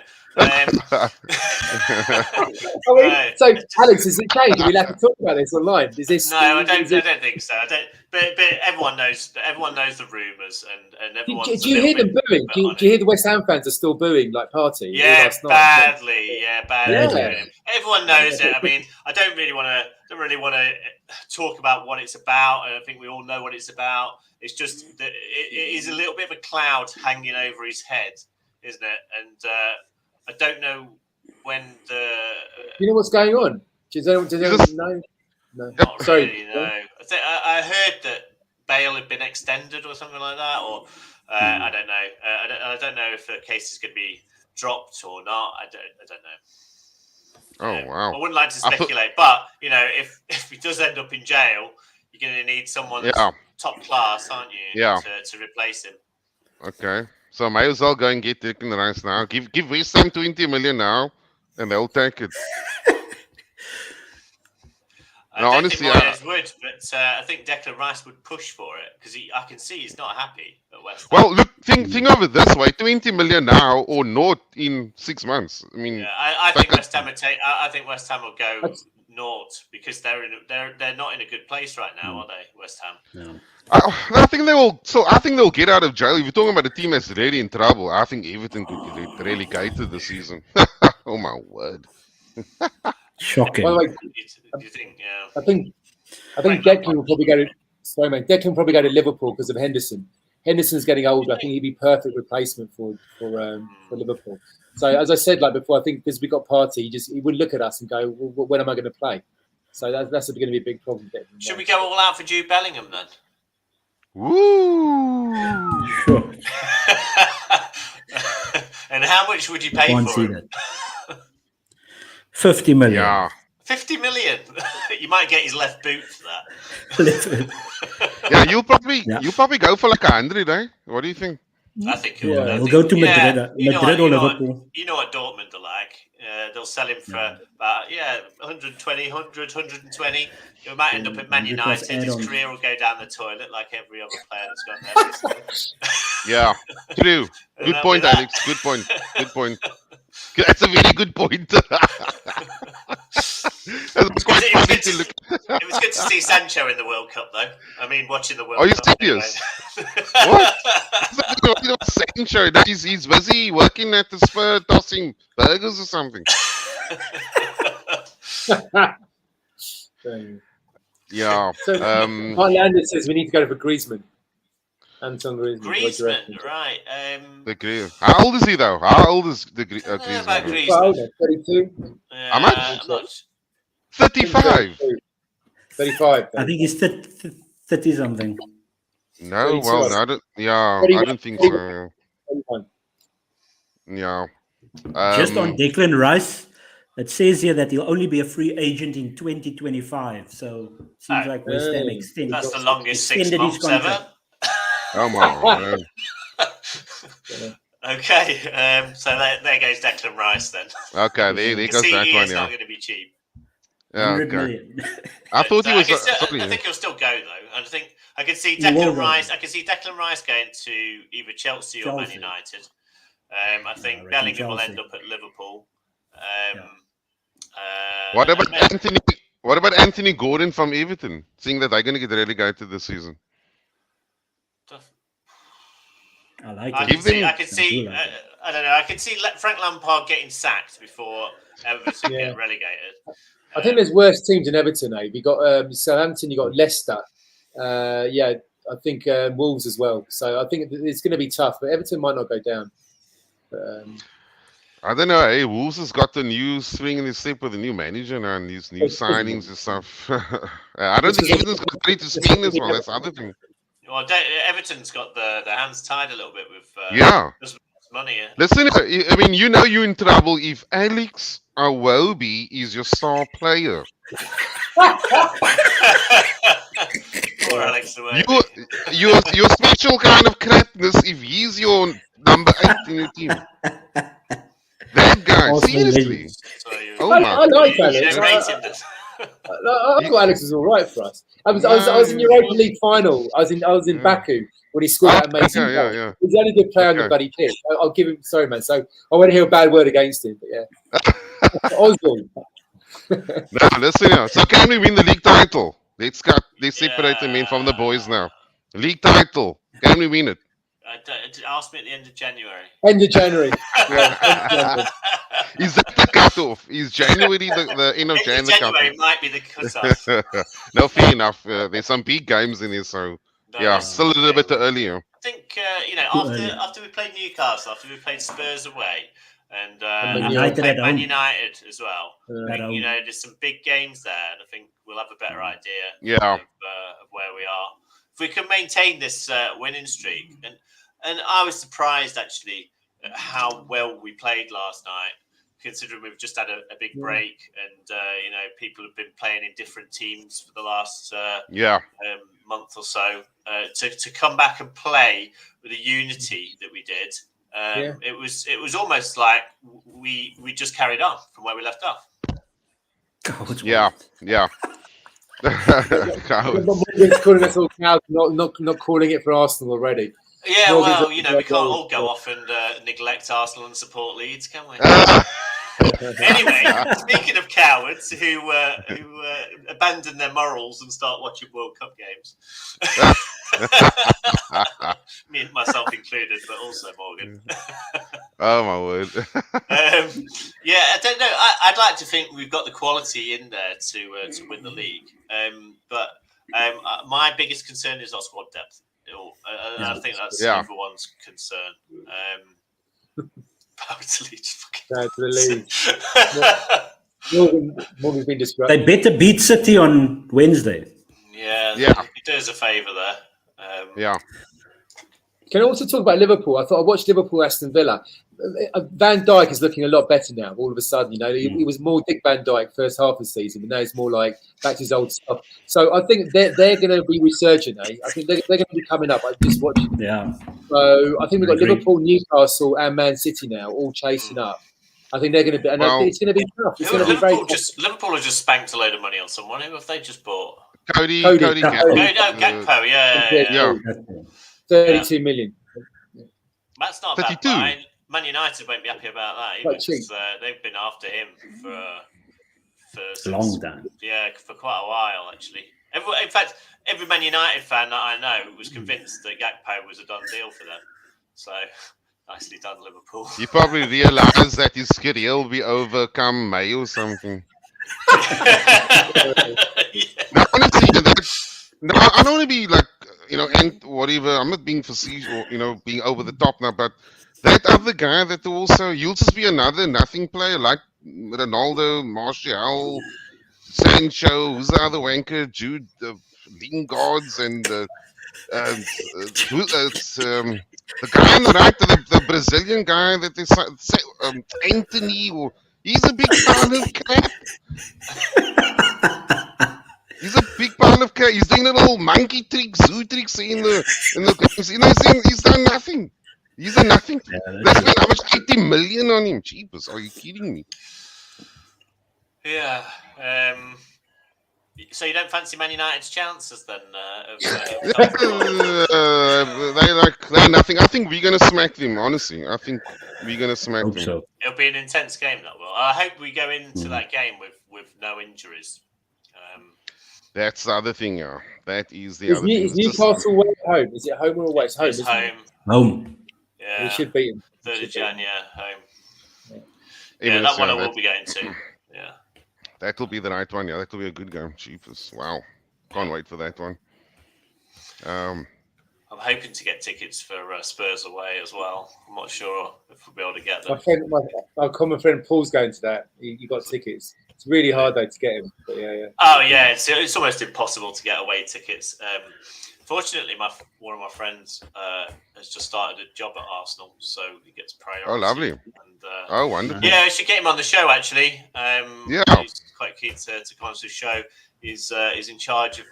So, Alex, is it changed? Are we allowed to talk about this online? Is this? No, I don't think so. But everyone knows the rumours, and everyone. Do you hear them booing? Do you hear the West Ham fans are still booing like Partey? Yeah, badly. Everyone knows it. I mean, I don't really want to talk about what it's about. I think we all know what it's about. It's just that it is a little bit of a cloud hanging over his head, isn't it? And I don't know when the. You know what's going on? Does anyone know? No. Sorry. Really, no. I heard that bail had been extended or something like that, or I don't know. I don't know if the case is going to be dropped or not. I don't know. Oh wow! I wouldn't like to speculate, but you know, if he does end up in jail, you're going to need someone that's top class, aren't you? Yeah. To replace him. Okay. So may as well go and get Declan Rice now. Give West Ham 20 million now, and they'll take it. I don't think Moyes would, but I think Declan Rice would push for it because I can see he's not happy at West Ham. Well, look, think of it this way: 20 million now or not in 6 months. I mean, I think West Ham would take. I think West Ham will go naught because they're not in a good place right now, are they? West Ham. No. I think they will. So I think they'll get out of jail. If you're talking about a team that's really in trouble, I think Everton could get relegated this season. Oh my word! Shocking. By the way, you think? I think Declan will probably go to. Sorry, mate. Declan will probably go to Liverpool because of Henderson. Henderson's getting older. I think he'd be perfect replacement for Liverpool. So as I said, like before, I think because we got Partey, he would look at us and go, well, "When am I going to play?" So that's going to be a big problem. Should we go all out for Jude Bellingham then? Woo! Sure. And how much would you pay for it? 50 million. Yeah. 50 million. You might get his left boot for that. Yeah, you'll probably go for like 100, eh? What do you think? I think he'll go to Madrid, Madrid or Liverpool. You know what Dortmund are like. They'll sell him for about 120, 100, 120. He might end up at Man United. His career will go down the toilet like every other player that's gone there. Yeah, true. Good point, Alex. Good point. Good point. That's a very good point. It was good to see Sancho in the World Cup, though. I mean, watching the World Cup. Are you serious? What? Sancho? He's busy working at the Spur, tossing burgers or something. Yeah. So, Highlander says we need to go for Griezmann. Anton Griezmann. Griezmann, right. How old is he, though? How old is Griezmann? About Griezmann? 32. How much? 35. 35. I think he's 30 something. No, well, I don't think so. Yeah. Just on Declan Rice, it says here that he'll only be a free agent in 2025. So seems like West Ham extended. That's the longest 6 months ever. Come on. Okay, so there goes Declan Rice then. Okay, there goes that one. It's not going to be cheap. Yeah, 100 million. I thought he was. I think he'll still go though. I think I could see Declan Rice. I could see Declan Rice going to either Chelsea or Man United. I think Bellingham will end up at Liverpool. What about Anthony? What about Anthony Gordon from Everton? Seeing that they're going to get relegated this season. I like it. I could see. I don't know. I could see Frank Lampard getting sacked before Everton get relegated. I think there's worse teams than Everton. You got Southampton. You got Leicester. I think Wolves as well. So I think it's going to be tough. But Everton might not go down. I don't know. Hey, Wolves has got the new swing in his step with the new manager now and these new signings and stuff. I don't think Everton's got ready to swing as well. That's the other thing. Well, Everton's got their hands tied a little bit with money. Yeah. Listen, I mean, you're in trouble if Alex Iwobi is your star player. Poor Alex Iwobi. Your special kind of crapness if he's your number 8 in your team. That guy, seriously. I like Alex. I thought Alex was all right for us. I was in Europa League final. I was in Baku when he scored that amazing goal. He's the only good player on the bloody pitch. I'll give him. Sorry, man. So I won't hear a bad word against him. But yeah, Osborne. No, listen here. So can we win the league title? Let's separate the men from the boys now. League title. Can we win it? Ask me at the end of January. End of January. Is that the cutoff? Is January the end of January? January might be the cutoff. No, fair enough. There's some big games in here, so still a little bit earlier. I think after we played Newcastle, after we played Spurs away, and Man United as well. I think, there's some big games there, and I think we'll have a better idea of where we are. If we can maintain this winning streak, and I was surprised actually at how well we played last night, considering we've just had a big break, and people have been playing in different teams for the last month or so. To come back and play with the unity that we did, it was almost like we just carried on from where we left off. Yeah. Calling us all cows, not calling it for Arsenal already. Yeah, well, we can't all go off and neglect Arsenal and support Leeds, can we? Anyway, speaking of cowards who abandon their morals and start watching World Cup games, me myself included, but also Morgan. Oh my word! I don't know. I'd like to think we've got the quality in there to win the league, but my biggest concern is our squad depth. I think that's everyone's concern. Morgan's been described. They better beat City on Wednesday. It does a favour there. Can I also talk about Liverpool? I thought I watched Liverpool Aston Villa. Van Dijk is looking a lot better now. All of a sudden, he was more Dick Van Dijk first half of the season, but now he's more like back to his old stuff. So I think they're going to be resurgent. I think they're going to be coming up. I just watched. Yeah. So I think we've got Liverpool, Newcastle, and Man City now all chasing up. I think they're going to be, and I think it's going to be tough. It's going to be very tough. Liverpool have just spanked a load of money on someone. Who have they just bought? Cody Gakpo, yeah. 32 million. That's not 32. bad. Man United won't be happy about that either. Because, they've been after him for long time. Yeah, for quite a while actually. In fact, every Man United fan that I know was convinced that Gakpo was a done deal for them. So nicely done, Liverpool. You probably realise that his career will be over come May or something. No, honestly, I don't want to be like, and whatever. I'm not being facetious or, being over the top now, but that other guy that also, you'll just be another nothing player like Ronaldo, Martial, Sancho, who's the other wanker, Jude, Lingards, and the guy on the right, the Brazilian guy that is Anthony, or he's a big pile of crap. He's a big pile of crap. He's doing little monkey tricks, zoo tricks in the games. He's done nothing. He's a nothing. They spent how much? 80 million on him. Jeepers, are you kidding me? Yeah. So you don't fancy Man United's chances then? They're nothing. I think we're gonna smack them. Honestly, I think we're gonna smack them. So. It'll be an intense game. That will. I hope we go into that game with no injuries. That's the other thing, yeah. That is the other thing. Is Newcastle away at home? Is it home or away? It's home. It's home. Home. Yeah. We should beat them. 3rd of January, home. Yeah, that one I will be going to. Yeah. That'll be the right one. Yeah, that'll be a good game. Jeepers. Wow. Can't wait for that one. I'm hoping to get tickets for Spurs away as well. I'm not sure if we'll be able to get them. My common friend Paul's going to that. He got tickets. It's really hard though to get him. But yeah. Oh yeah, it's almost impossible to get away tickets. Fortunately, one of my friends has just started a job at Arsenal, so he gets priority. Oh, lovely. And, wonderful. Yeah, I should get him on the show actually. Yeah. He's quite keen to come on the show. He's in charge of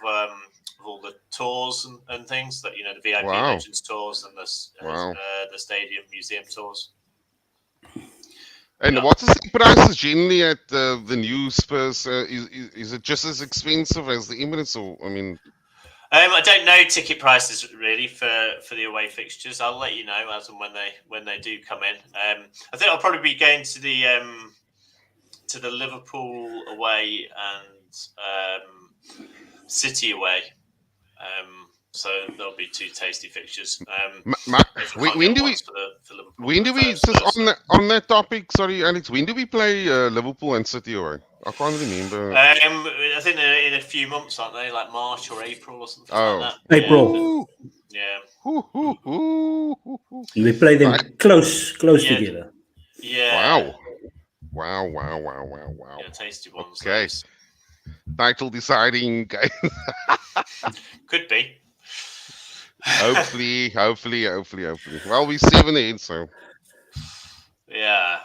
all the tours and things that the VIP Legends tours and the stadium museum tours. And what's the prices generally at the new Spurs? Is it just as expensive as the Emirates? Or I mean, I don't know ticket prices really for the away fixtures. I'll let you know as and when they do come in. I think I'll probably be going to the Liverpool away and City away. So there'll be 2 tasty fixtures. When do we just on that topic? Sorry, Alex. When do we play Liverpool and City away? I can't remember. I think they're in a few months, aren't they? Like March or April or something like that. April. Yeah. We play them close together. Yeah. Wow. Yeah, tasty ones. Okay. Title deciding game. Could be. Hopefully. Well, we're 7 in, so. Yeah.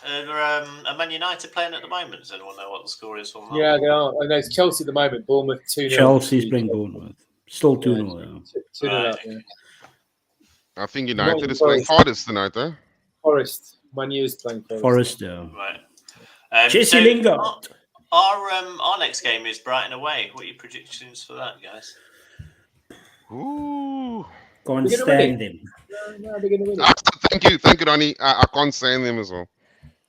Are Man United playing at the moment? Does anyone know what the score is on that? Yeah, they are. I know it's Chelsea at the moment. Bournemouth 2-0. Chelsea's playing Bournemouth. Still 2-0. 2-0 up, yeah. I think United is playing Forest tonight, eh? Forest. Man U is playing Forest, yeah. Right. Jesse Lingard. Our next game is Brighton away. What are your predictions for that, guys? Ooh. Can't stand them. No, they're going to win it. Thank you, Ronnie. I can't stand them as well.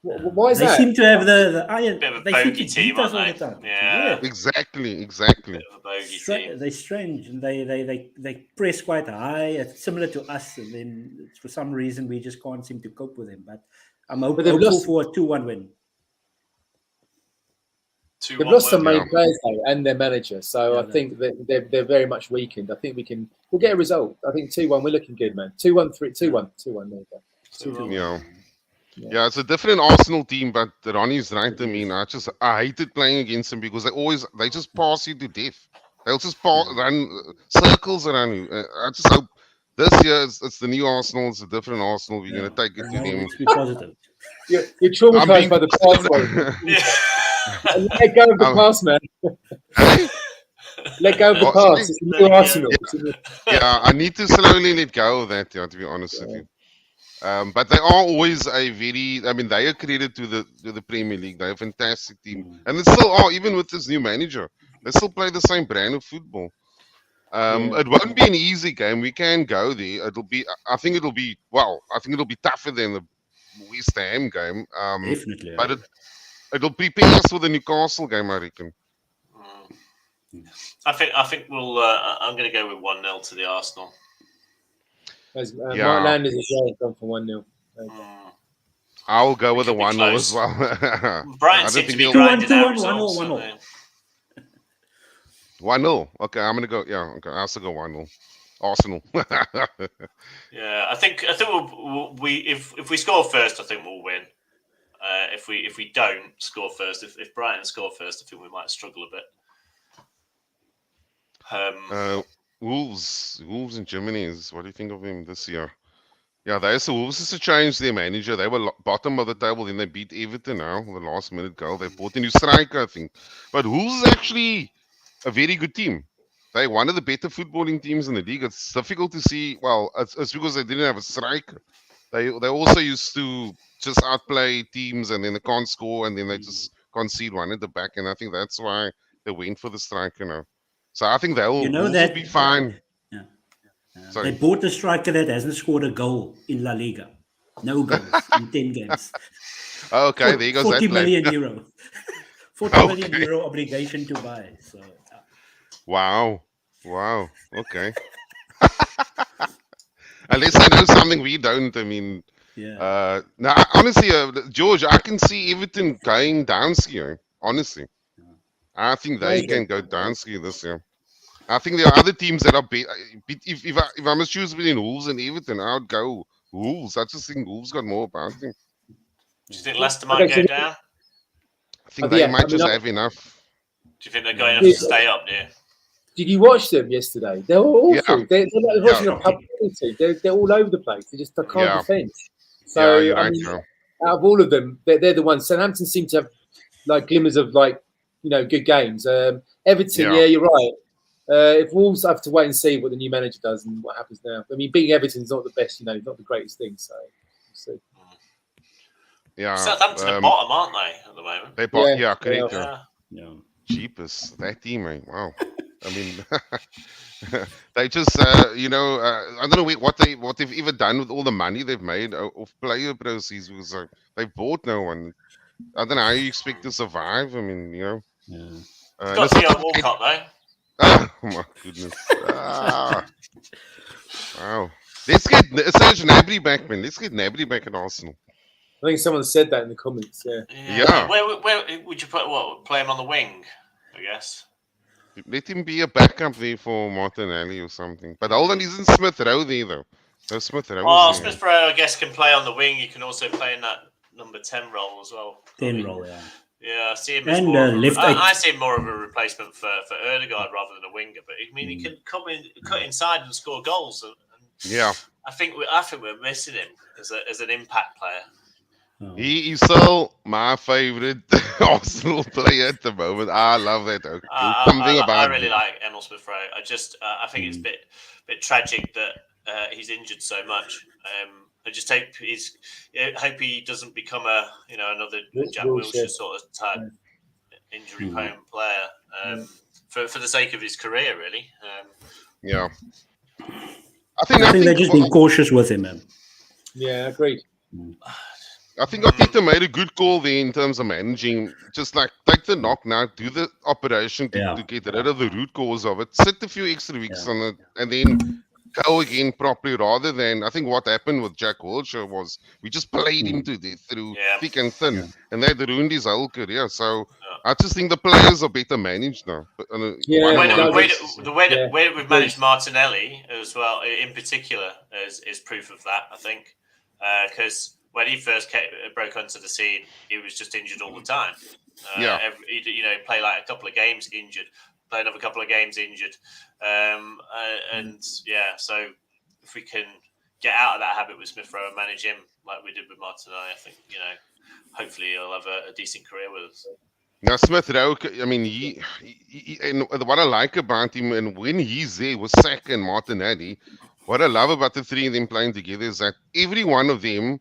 Why is they that? seem to have the iron. Bit of a they bogey seem to beat team, us all aren't the they? time. Yeah. Exactly. Bit of a bogey team. They're strange, and they press quite high. It's similar to us, and then for some reason we just can't seem to cope with them. But I'm hopeful for a 2-1 win. They've lost some main players though, and their manager, so I think that they're very much weakened. I think we'll get a result. I think 2-1. We're looking good, man. 2-1, 2-1. There you go. Yeah, it's a different Arsenal team, but Ronnie's right. I mean, I hated playing against them because they just pass you to death. They'll just run circles around you. I just hope this year it's the new Arsenal. It's a different Arsenal. We're going to take it to them. Let's be positive. You're traumatized by the past. Let go of the past, man. Let go of the past. It's a new Arsenal. Yeah, I need to slowly let go of that, to be honest with you. But they are always a very. I mean, they are credited to the Premier League. They're a fantastic team, and they still are. Even with this new manager, they still play the same brand of football. It won't be an easy game. We can go there. It'll be. I think it'll be. Well, I think it'll be tougher than the West Ham game. Definitely. But it'll prepare us for the Newcastle game, I reckon. I think we'll. I'm going to go with 1-0 to the Arsenal. Mark Landers as well gone for 1-0. I'll go with the 1-0 as well. Brighton seems to be grinding out results. 1-0. 1-0. Okay, I'm gonna go. Yeah, okay. I also go 1-0. Arsenal. Yeah, I think if we score first, I think we'll win. If we don't score first, if Brighton score first, I think we might struggle a bit. Wolves in Germany what do you think of them this year? Yeah, Wolves is to change their manager. They were bottom of the table, then they beat Everton now, the last minute goal. They bought a new striker, I think. But Wolves is actually a very good team. They're one of the better footballing teams in the league. It's difficult to see. Well, it's because they didn't have a striker. They also used to just outplay teams, and then they can't score, and then they just concede one at the back. And I think that's why they went for the striker now. So I think they'll be fine. Yeah. They bought the striker that hasn't scored a goal in La Liga. No goals in 10 games. Okay, there you go. 40 million euro. 40 million euro obligation to buy. So. Wow. Okay. Unless I know something we don't. I mean, now honestly, George, I can see Everton going down skiing. Honestly. I think they can go down ski this year. I think there are other teams that are better. If I must choose between Wolves and Everton, I would go Wolves. I just think Wolves got more about them. Do you think Leicester might go down? I think they might just have enough. Do you think they're going enough to stay up there? Did you watch them yesterday? They were awful. Yeah. They're like watching a pub. They're all over the place. They just can't defend. So I mean, out of all of them, they're the ones. Southampton seem to have like glimmers of good games. Everton, you're right. If Wolves have to wait and see what the new manager does and what happens now. I mean, beating Everton's not the best, not the greatest thing. So we'll see. Yeah, Southampton are bottom, aren't they, at the moment? They bottom, correct. Yeah. Cheapest that team, mate. Wow. I mean, they just, I don't know what they've ever done with all the money they've made of player proceeds. Because they've bought no one. I don't know how you expect to survive. I mean, Yeah. Got Theo Walcott though. Oh my goodness! Wow. Let's get Serge Gnabry back, man. Let's get Gnabry back at Arsenal. I think someone said that in the comments. Yeah. Where would you play him on the wing? I guess. Let him be a backup there for Martinelli or something. But hold on, isn't Smith Rowe there though? No, Smith Rowe. Oh, Smith Rowe, I guess, can play on the wing. You can also play in that number 10 role as well. 10 role, yeah. Yeah, I see him as I see him more of a replacement for Ødegaard rather than a winger. But I mean, he can cut inside and score goals. And I think we're missing him as an impact player. Oh. He is still my favorite Arsenal player at the moment. I love that. I really like Emil Smith Rowe. I think it's a bit tragic that he's injured so much. I just hope he doesn't become another Jack Wilshere sort of type injury prone player for the sake of his career, really. I think they're just being cautious with him, man. Yeah, agreed. I think Arteta made a good call there in terms of managing. Just like take the knock now, do the operation to get rid of the root cause of it. Sit a few extra weeks on it, and then go again properly. Rather than I think what happened with Jack Wilshere was we just played him to death through thick and thin, and that ruined his whole career. So I just think the players are better managed now. The way that we've managed Martinelli as well, in particular, is proof of that. I think because. When he first broke onto the scene, he was just injured all the time. Play like a couple of games injured, play another couple of games injured, So if we can get out of that habit with Smith Rowe and manage him like we did with Martinelli, I think hopefully he'll have a decent career with us. Now Smith Rowe, I mean, he and what I like about him, and when he's there with Saka and Martinelli, what I love about the three of them playing together is that every one of them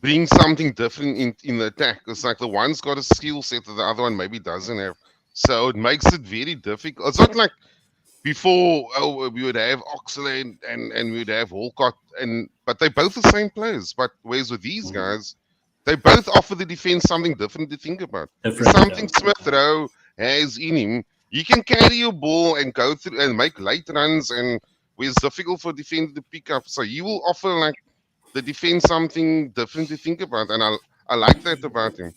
brings something different in the attack. It's like the one's got a skill set that the other one maybe doesn't have. So it makes it very difficult. It's not like before, we would have Oxlade and we would have Walcott, but they're both the same players. But whereas with these guys, they both offer the defense something different to think about. Something Smith Rowe has in him. He can carry your ball and go through and make late runs, and where it's difficult for defender to pick up. So he will offer like the defense something different to think about, and I like that about him.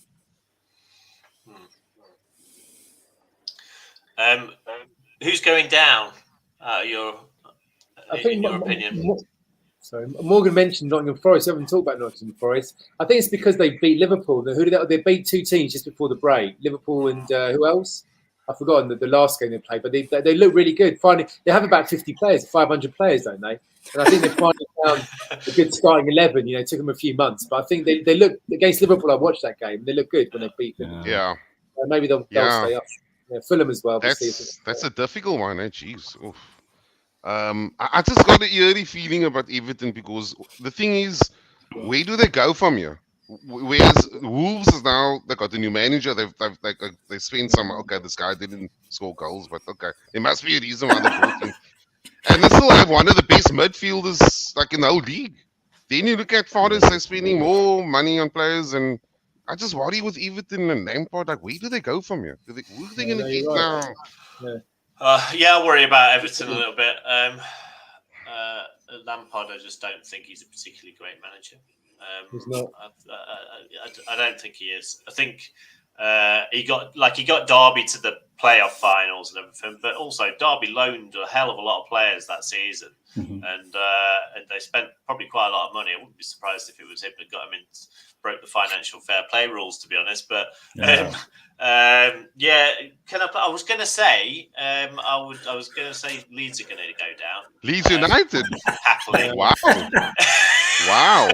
Who's going down? In your opinion? Sorry, Morgan mentioned Nottingham Forest. I haven't talked about Nottingham Forest. I think it's because they beat Liverpool. Who did they beat? Two teams just before the break. Liverpool and who else? I've forgotten the last game they played, but they look really good. Finally, they have about 50 players, 500 players, don't they? And I think they finally found a good starting 11. You know, it took them a few months, but I think they look against Liverpool. I watched that game. They look good when they beat them. Yeah. Maybe they'll stay up. Yeah, Fulham as well. That's a difficult one, eh? Jeez. Oof. I just got an eerie feeling about Everton because the thing is, where do they go from here? Whereas Wolves is now, they got a new manager. They spent some. Okay, this guy didn't score goals, but okay, there must be a reason why they brought him. And they still have one of the best midfielders like in the whole league. Then you look at Forest, they're spending more money on players, and I just worry with Everton and Lampard. Like, where do they go from here? Who are they going to get now? Yeah, I worry about Everton a little bit. Lampard, I just don't think he's a particularly great manager. He's not. I don't think he is. I think he got Derby to the playoff finals and everything, but also Derby loaned a hell of a lot of players that season, and they spent probably quite a lot of money. I wouldn't be surprised if it was him that got him in, broke the financial fair play rules, to be honest. But I was going to say, I was going to say Leeds are going to go down. Leeds United, happily. Wow. Wow.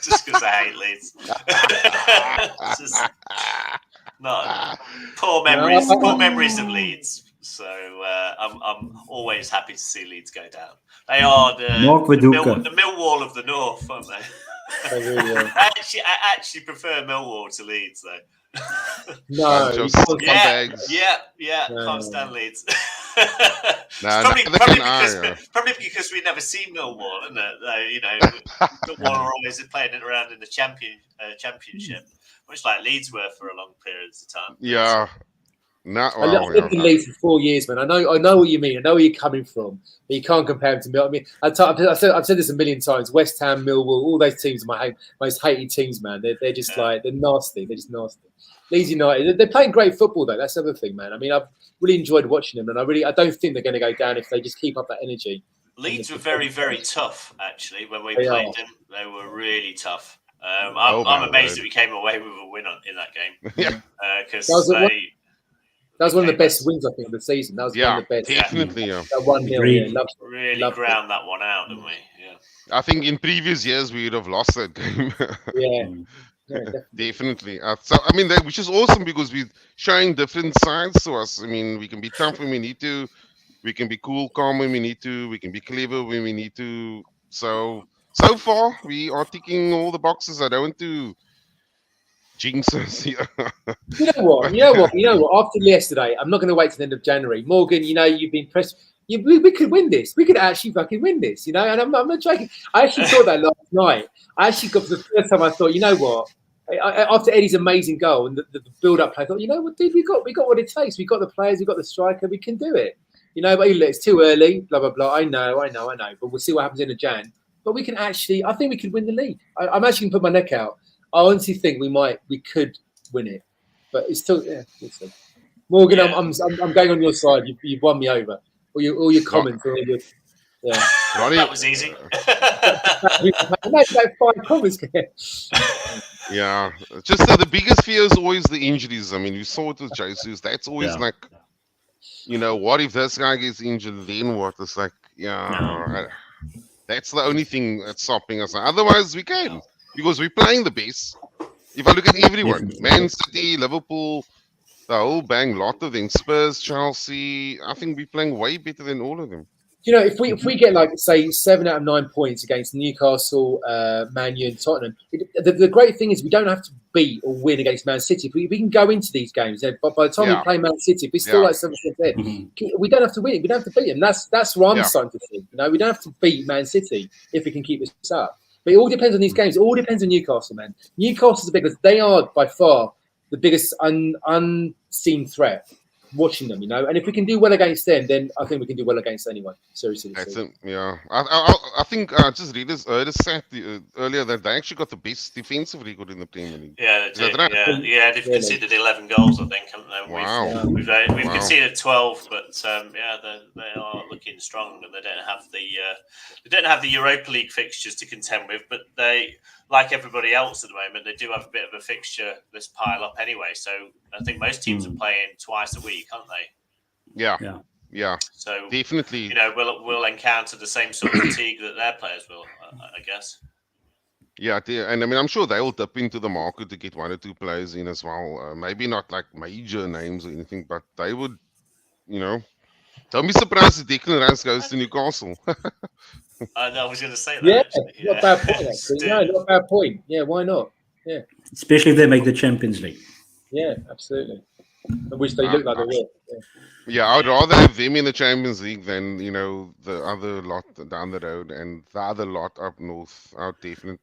Just because I hate Leeds. Poor memories of Leeds. So I'm always happy to see Leeds go down. They are the Millwall of the North, aren't they? I actually prefer Millwall to Leeds, though. No, can't stand Leeds. Probably because we never see Millwall, isn't it? You know, Millwall are always playing it around in the championship, much like Leeds were for a long period of time. Yeah. I've lived in Leeds for 4 years, man. I know what you mean. I know where you're coming from, but you can't compare them to Millwall. I mean, I've said this a million times. West Ham, Millwall, all those teams are my most hated teams, man. They're just like, they're nasty. They're just nasty. Leeds United, they're playing great football though. That's the other thing, man. I mean, I've really enjoyed watching them, and I don't think they're going to go down if they just keep up that energy. Leeds were very, very tough actually when we played them. They were really tough. I'm amazed that we came away with a win in that game. Yeah, because that was one of the best wins, I think, of the season. That was one of the best. Definitely, That 1-0, really ground that one out, didn't we? Yeah. I think in previous years we would have lost that game. Definitely. So I mean, which is awesome because we're showing different sides to us. I mean, we can be tough when we need to. We can be cool, calm when we need to. We can be clever when we need to. So far, we are ticking all the boxes. I don't want to jinx us here. You know what? After yesterday, I'm not going to wait till the end of January. Morgan, you've been pressed. We could win this. We could actually fucking win this, and I'm not joking. I actually thought that last night. I actually got for the first time. I thought, you know what? After Eddie's amazing goal and the build-up play, I thought, you know what, dude, we got what it takes. We got the players. We got the striker. We can do it. But it's too early. Blah blah blah. I know. But we'll see what happens in the Jan. But we can actually. I think we could win the league. I'm actually going to put my neck out. I honestly think we could win it, but it's still Morgan, I'm going on your side. You've won me over. All your comments, that was easy. Like 5 comments. Yeah, just the biggest fear is always the injuries. I mean, you saw it with Jesus. That's always like, what if this guy gets injured? Then what? It's like, that's the only thing that's stopping us. Otherwise, we can. Because we're playing the best. If I look at everyone, Man City, Liverpool, the whole bang lot of them, Spurs, Chelsea, I think we're playing way better than all of them. you know, if we get like say 7 out of 9 points against Newcastle, Man U, and Tottenham, the great thing is we don't have to beat or win against Man City. We can go into these games, but by the time we play Man City, if we still like 7% there, we don't have to win. We don't have to beat them. That's what I'm starting to think. You know, we don't have to beat Man City if we can keep this up. But it all depends on these games. It all depends on Newcastle, man. Newcastle's the biggest. They are by far the biggest unseen threat. Watching them, you know, and if we can do well against them, then I think we can do well against anyone. Seriously. I think I just read this stat earlier that they actually got the best defensive record in the Premier League. Yeah, they did. Yeah, they've conceded 11 goals, I think, haven't they? Wow. We've conceded 12, but they are looking strong, and they don't have the Europa League fixtures to contend with, but they, like everybody else at the moment, they do have a bit of a fixture list pile up anyway. So I think most teams are playing twice a week, aren't they? Yeah. So definitely, you know, we'll encounter the same sort of fatigue that their players will, I guess. Yeah, and I mean, I'm sure they'll dip into the market to get 1 or 2 players in as well. Maybe not like major names or anything, but they would, you know. Don't be surprised if Declan Rice goes to Newcastle. I was going to say that. Yeah, actually. not a bad point. Actually. No, not a bad point. Yeah, why not? Yeah, especially if they make the Champions League. Yeah, absolutely. I wish they looked like they were. Yeah, I'd rather have them in the Champions League than, you know, the other lot down the road and the other lot up north. I'll definitely,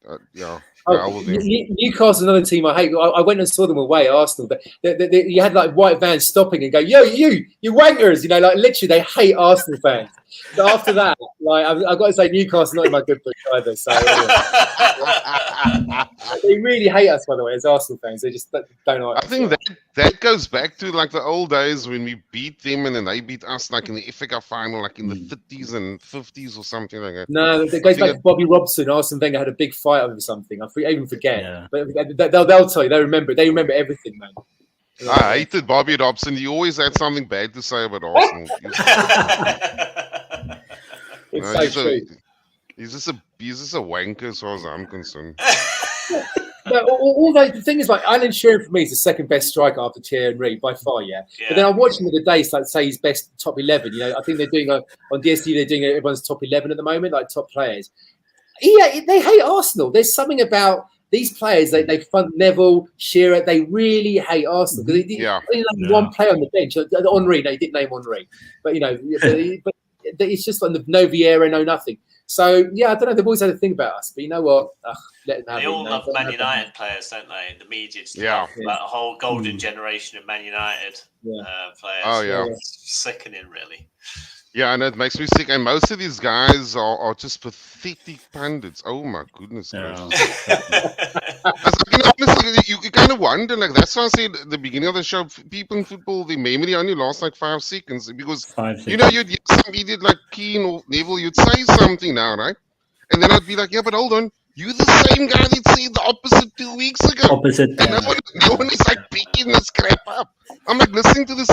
Newcastle's another team I hate. I went and saw them away, Arsenal. But you had like white vans stopping and go, yo, you wankers, you know, like literally they hate Arsenal fans. So after that, like I've got to say, Newcastle's not in my good book either. So they really hate us, by the way, as Arsenal fans. They just don't like us. I think that goes back to like the old days when we beat them and then they beat us, like in the FA Cup final, like in the 30s and 50s or something like that. No, it goes back to Bobby Robson. Arsene Wenger had a big fight over something. I even forget. Yeah. But they'll tell you. They remember everything, man. I hated Bobby Robson. He always had something bad to say about Arsenal. He's just a wanker as far as I'm concerned. The thing is, like, Alan Shearer for me is the second best striker after Thierry Henry by far, yeah. But then I'm watching the other day, like say his best top 11. You know, I think they're doing on DSTV. They're doing everyone's top 11 at the moment, like top players. Yeah, they hate Arsenal. There's something about these players. They fund Neville, Shearer. They really hate Arsenal because one player on the bench. Henry, they didn't name Henry, but you know, but it's just like no Vieira, no nothing. So yeah, I don't know. They've always had a thing about us, but you know what? Let them have they all love Man United players, don't they? The media just love that whole golden generation of Man United players. Oh yeah, sickening, really. Yeah, and it makes me sick. And most of these guys are just pathetic pundits. Oh my goodness gracious! Honestly, you kind of wonder. Like that's why I said at the beginning of the show, people in football, the memory only lasts like 5 seconds because you know you'd some idiot like Keane or Neville, you'd say something now, right? And then I'd be like, yeah, but hold on, you're the same guy that said the opposite 2 weeks ago. And no one is like picking this crap up. I'm like listening to this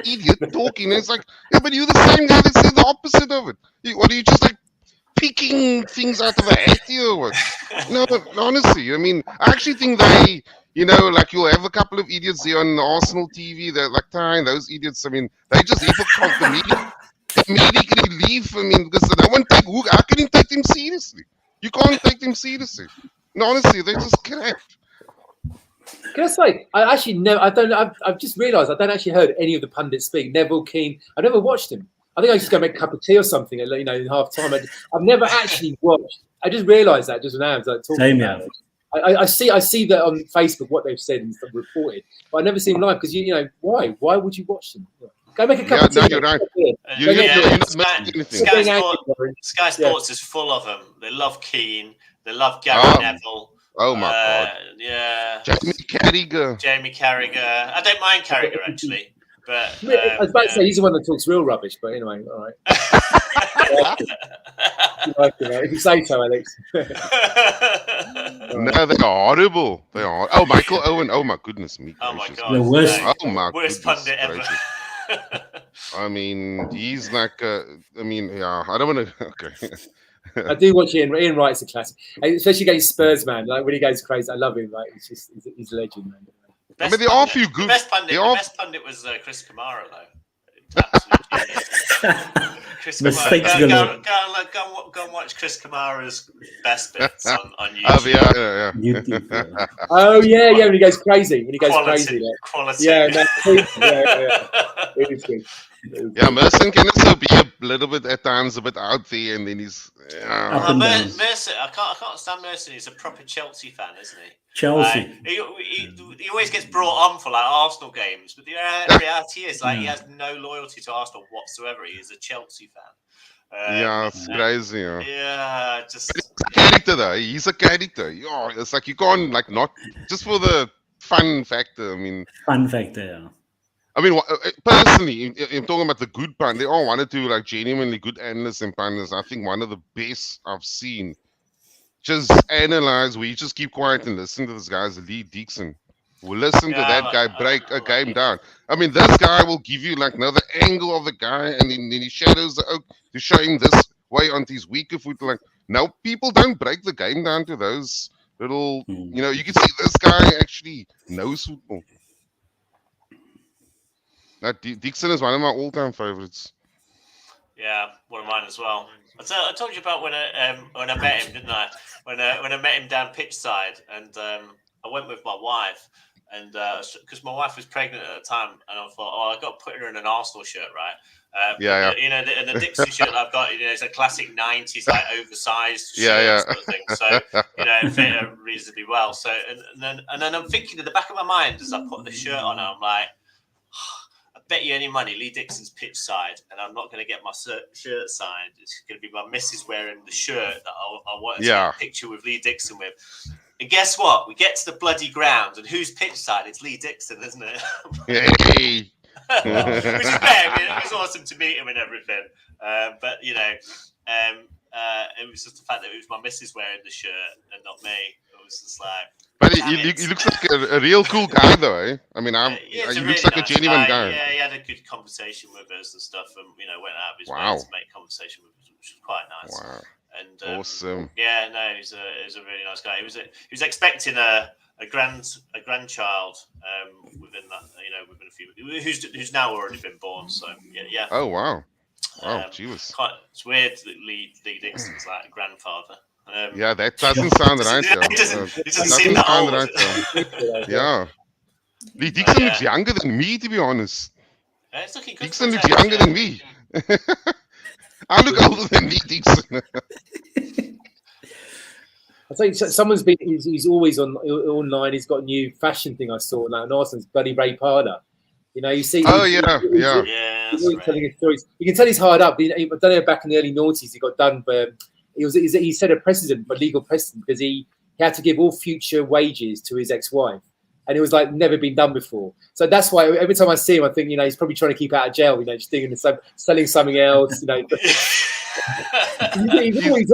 idiot talking, and it's like, yeah, but you're the same guy that said the opposite of it. What are you just like picking things out of a hat here or what? No, but honestly, I mean, I actually think they, you know, like you'll have a couple of idiots there on Arsenal TV, they're like tying those idiots. I mean, they just have a comedic relief. I mean, because no one how can you take them seriously? You can't take them seriously. No, honestly, they're just crap. Can I say, I've just realised I don't actually heard any of the pundits speak. Neville, Keane, I never watched him. I think I just go make a cup of tea or something, you know, in half time. I've never actually watched. I just realised that just now. I was like talking about it. I see that on Facebook what they've said and stuff reported, but I never seen them live because you know why? Why would you watch them? Go make a cup of tea. No, you're right. Sky Sports is full of them. They love Keane. They love Gary Neville. Oh my God! Yeah, Jamie Carragher. I don't mind Carragher actually, but I was about to say he's the one that talks real rubbish. But anyway, all right. If you say so, Alex. No, they're horrible. They are. Oh, Michael Owen. Oh my goodness me. Oh my God. The worst. Oh my worst pundit ever. I mean, he's like. I don't want to. Okay. I do watch Ian. Ian Wright's a classic, especially against Spurs, man. Like when he goes crazy, I love him. Like he's a legend, man. I mean, there are a few good. The best pundit was Chris Kamara, though. Chris Mistakes Kamara. Go and watch Chris Kamara's best bits on YouTube. Yeah. YouTube. Yeah. Oh yeah, when he goes crazy. Quality. Yeah, no, yeah. It is good. Yeah, Merson can also be a little bit at times a bit out there, and then he's Up and down. Merson, I can't stand Merson. He's a proper Chelsea fan, isn't he? Chelsea. He always gets brought on for like Arsenal games, but the reality is like he has no loyalty to Arsenal whatsoever. He is a Chelsea fan. yeah, it's crazy. Yeah, just He's a character though. He's a character. Yeah, it's like you can't like not just for the fun factor. I mean, Fun factor. Yeah. I mean, personally, I'm talking about the good pun. They all wanted to like genuinely good analysts and punters. I think one of the best I've seen. Just analyze where you just keep quiet and listen to this guy's Lee Dixon. We'll listen to that guy break a game down. I mean, this guy will give you like another angle of the guy, and then he shadows the oak to show him this way onto his weaker foot. Like, no, people don't break the game down to those little, you can see this guy actually knows football. That Dixon is one of my all-time favorites. yeah, one of mine as well. I told you about when I met him, didn't I? When I met him down pitch side, and I went with my wife, and because my wife was pregnant at the time, and I thought, I got to put her in an Arsenal shirt, right? Yeah. You know, the Dixon shirt that I've got, it's a classic '90s like oversized shirt sort of thing. So it fit her reasonably well. So and then I'm thinking in the back of my mind as I put the shirt on, I'm like, I bet you any money Lee Dixon's pitch side, and I'm not going to get my shirt signed. It's going to be my missus wearing the shirt that I wanted to get a picture with Lee Dixon with. And guess what? We get to the bloody ground, and who's pitch side? It's Lee Dixon, isn't it? Hey. Which is fair. I mean, it was awesome to meet him and everything. But it was just the fact that it was my missus wearing the shirt and not me. It was just like. But he looks like a real cool guy, though. Eh? I mean, he looks really like nice a genuine guy. Yeah, he had a good conversation with us and stuff, and went out of his way to make conversation with us, which was quite nice. Wow. And awesome. Yeah, no, he's a really nice guy. He was expecting a grandchild within that, within a few, who's now already been born. So yeah. Oh wow. Wow, Jesus. It's weird that Lee Dixon's like a grandfather. Yeah, that doesn't sound right. It doesn't seem that old. Right. Yeah. Lee Dixon looks younger than me, to be honest. It's looking good. Dixon looks younger than me. I look older than Lee Dixon. I think someone's been. He's always online. He's got a new fashion thing I saw. Like an Arsenal's bloody Ray Parder. You see. Oh yeah. He's always telling his stories. You can tell he's hard up. I don't know. Back in the early noughties, he got done, but he set a precedent, a legal precedent, because he had to give all future wages to his ex-wife, and it was like never been done before. So that's why every time I see him, I think he's probably trying to keep out of jail. Just thinking selling something else. He's always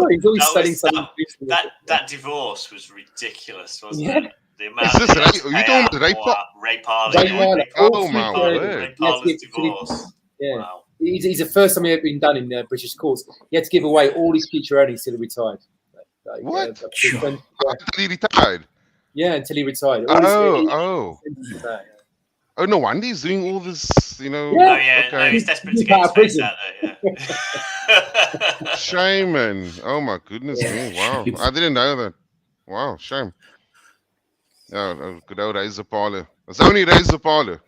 selling something. That divorce was ridiculous, wasn't it? The amount are you talking about Ray Parler? Oh my word! Ray Parler's divorce. Yeah. Wow. He's the first time ever been done in British courts. He had to give away all his future earnings till he retired. What? Until he retired? Yeah, until he retired. Oh, no wonder he's doing all this, No, he's desperate to get his face out there, yeah. Shame, man. Oh, my goodness me. Wow. I didn't know that. Wow, shame. Oh, good old Razor Parler. It's only Razor Parler.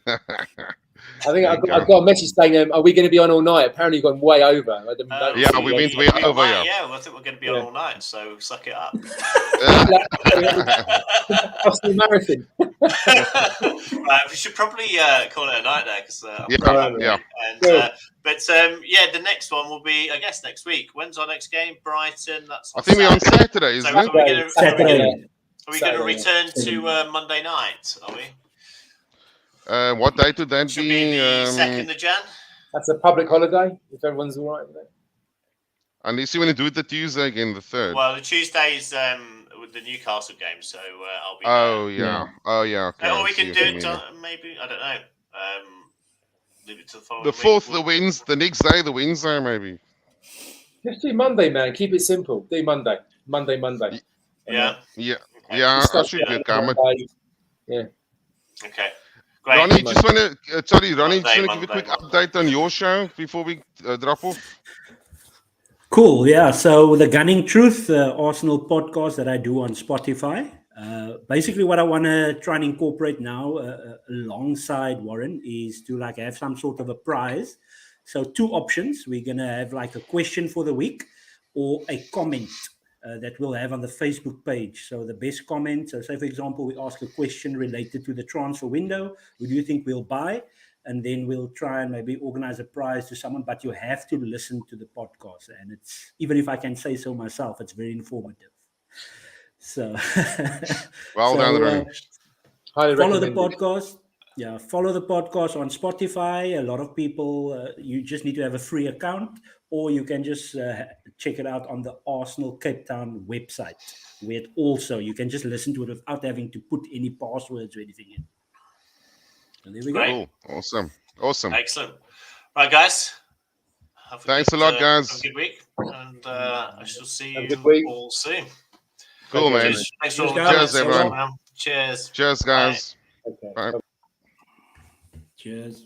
I think I've got a message saying, are we going to be on all night? Apparently you've gone way over. We went way over, yeah. Yeah, well, I think we're going to be on all night, so suck it up. Boston Marathon. Right, we should probably call it a night there, because the next one will be, I guess, next week. When's our next game? Brighton. I think we're on Saturday, isn't it? Saturday. Are we going to return to Monday night? Are we? What date would that Should be the 2nd of Jan. That's a public holiday, if everyone's all right with it. Unless you want to do it the Tuesday again, the 3rd. Well, the Tuesday's with the Newcastle game, so I'll be there. Oh, yeah. Okay. Or we can do it maybe, I don't know. Leave it to the following week. 4th, the next day, the Wednesday, maybe. Just do Monday, man. Keep it simple. Do Monday. Monday. Yeah. Yeah. Yeah, I should be coming. Yeah. Okay. Great. Ronnie, just want to give a quick update on your show before we drop off. Cool. Yeah. So the Gunning Truth Arsenal podcast that I do on Spotify. Basically, what I want to try and incorporate now, alongside Warren, is to like have some sort of a prize. So 2 options. We're gonna have like a question for the week or a comment that we'll have on the Facebook page. So the best comment. So say for example, we ask a question related to the transfer window. Who do you think we'll buy? And then we'll try and maybe organize a prize to someone, but you have to listen to the podcast. And it's, even if I can say so myself, it's very informative. So, Well done, Ronnie. Follow the podcast. Yeah, follow the podcast on Spotify. A lot of people, you just need to have a free account, or you can just check it out on the Arsenal Cape Town website, where it also, you can just listen to it without having to put any passwords or anything in. And there we go. Cool. Awesome. Excellent. Right, guys. Thanks a lot, guys. Have a good week. And I shall see you all soon. Cool, man. Thanks for all the Cheers, everyone. Cheers. Cheers, guys. Okay. Bye. Cheers.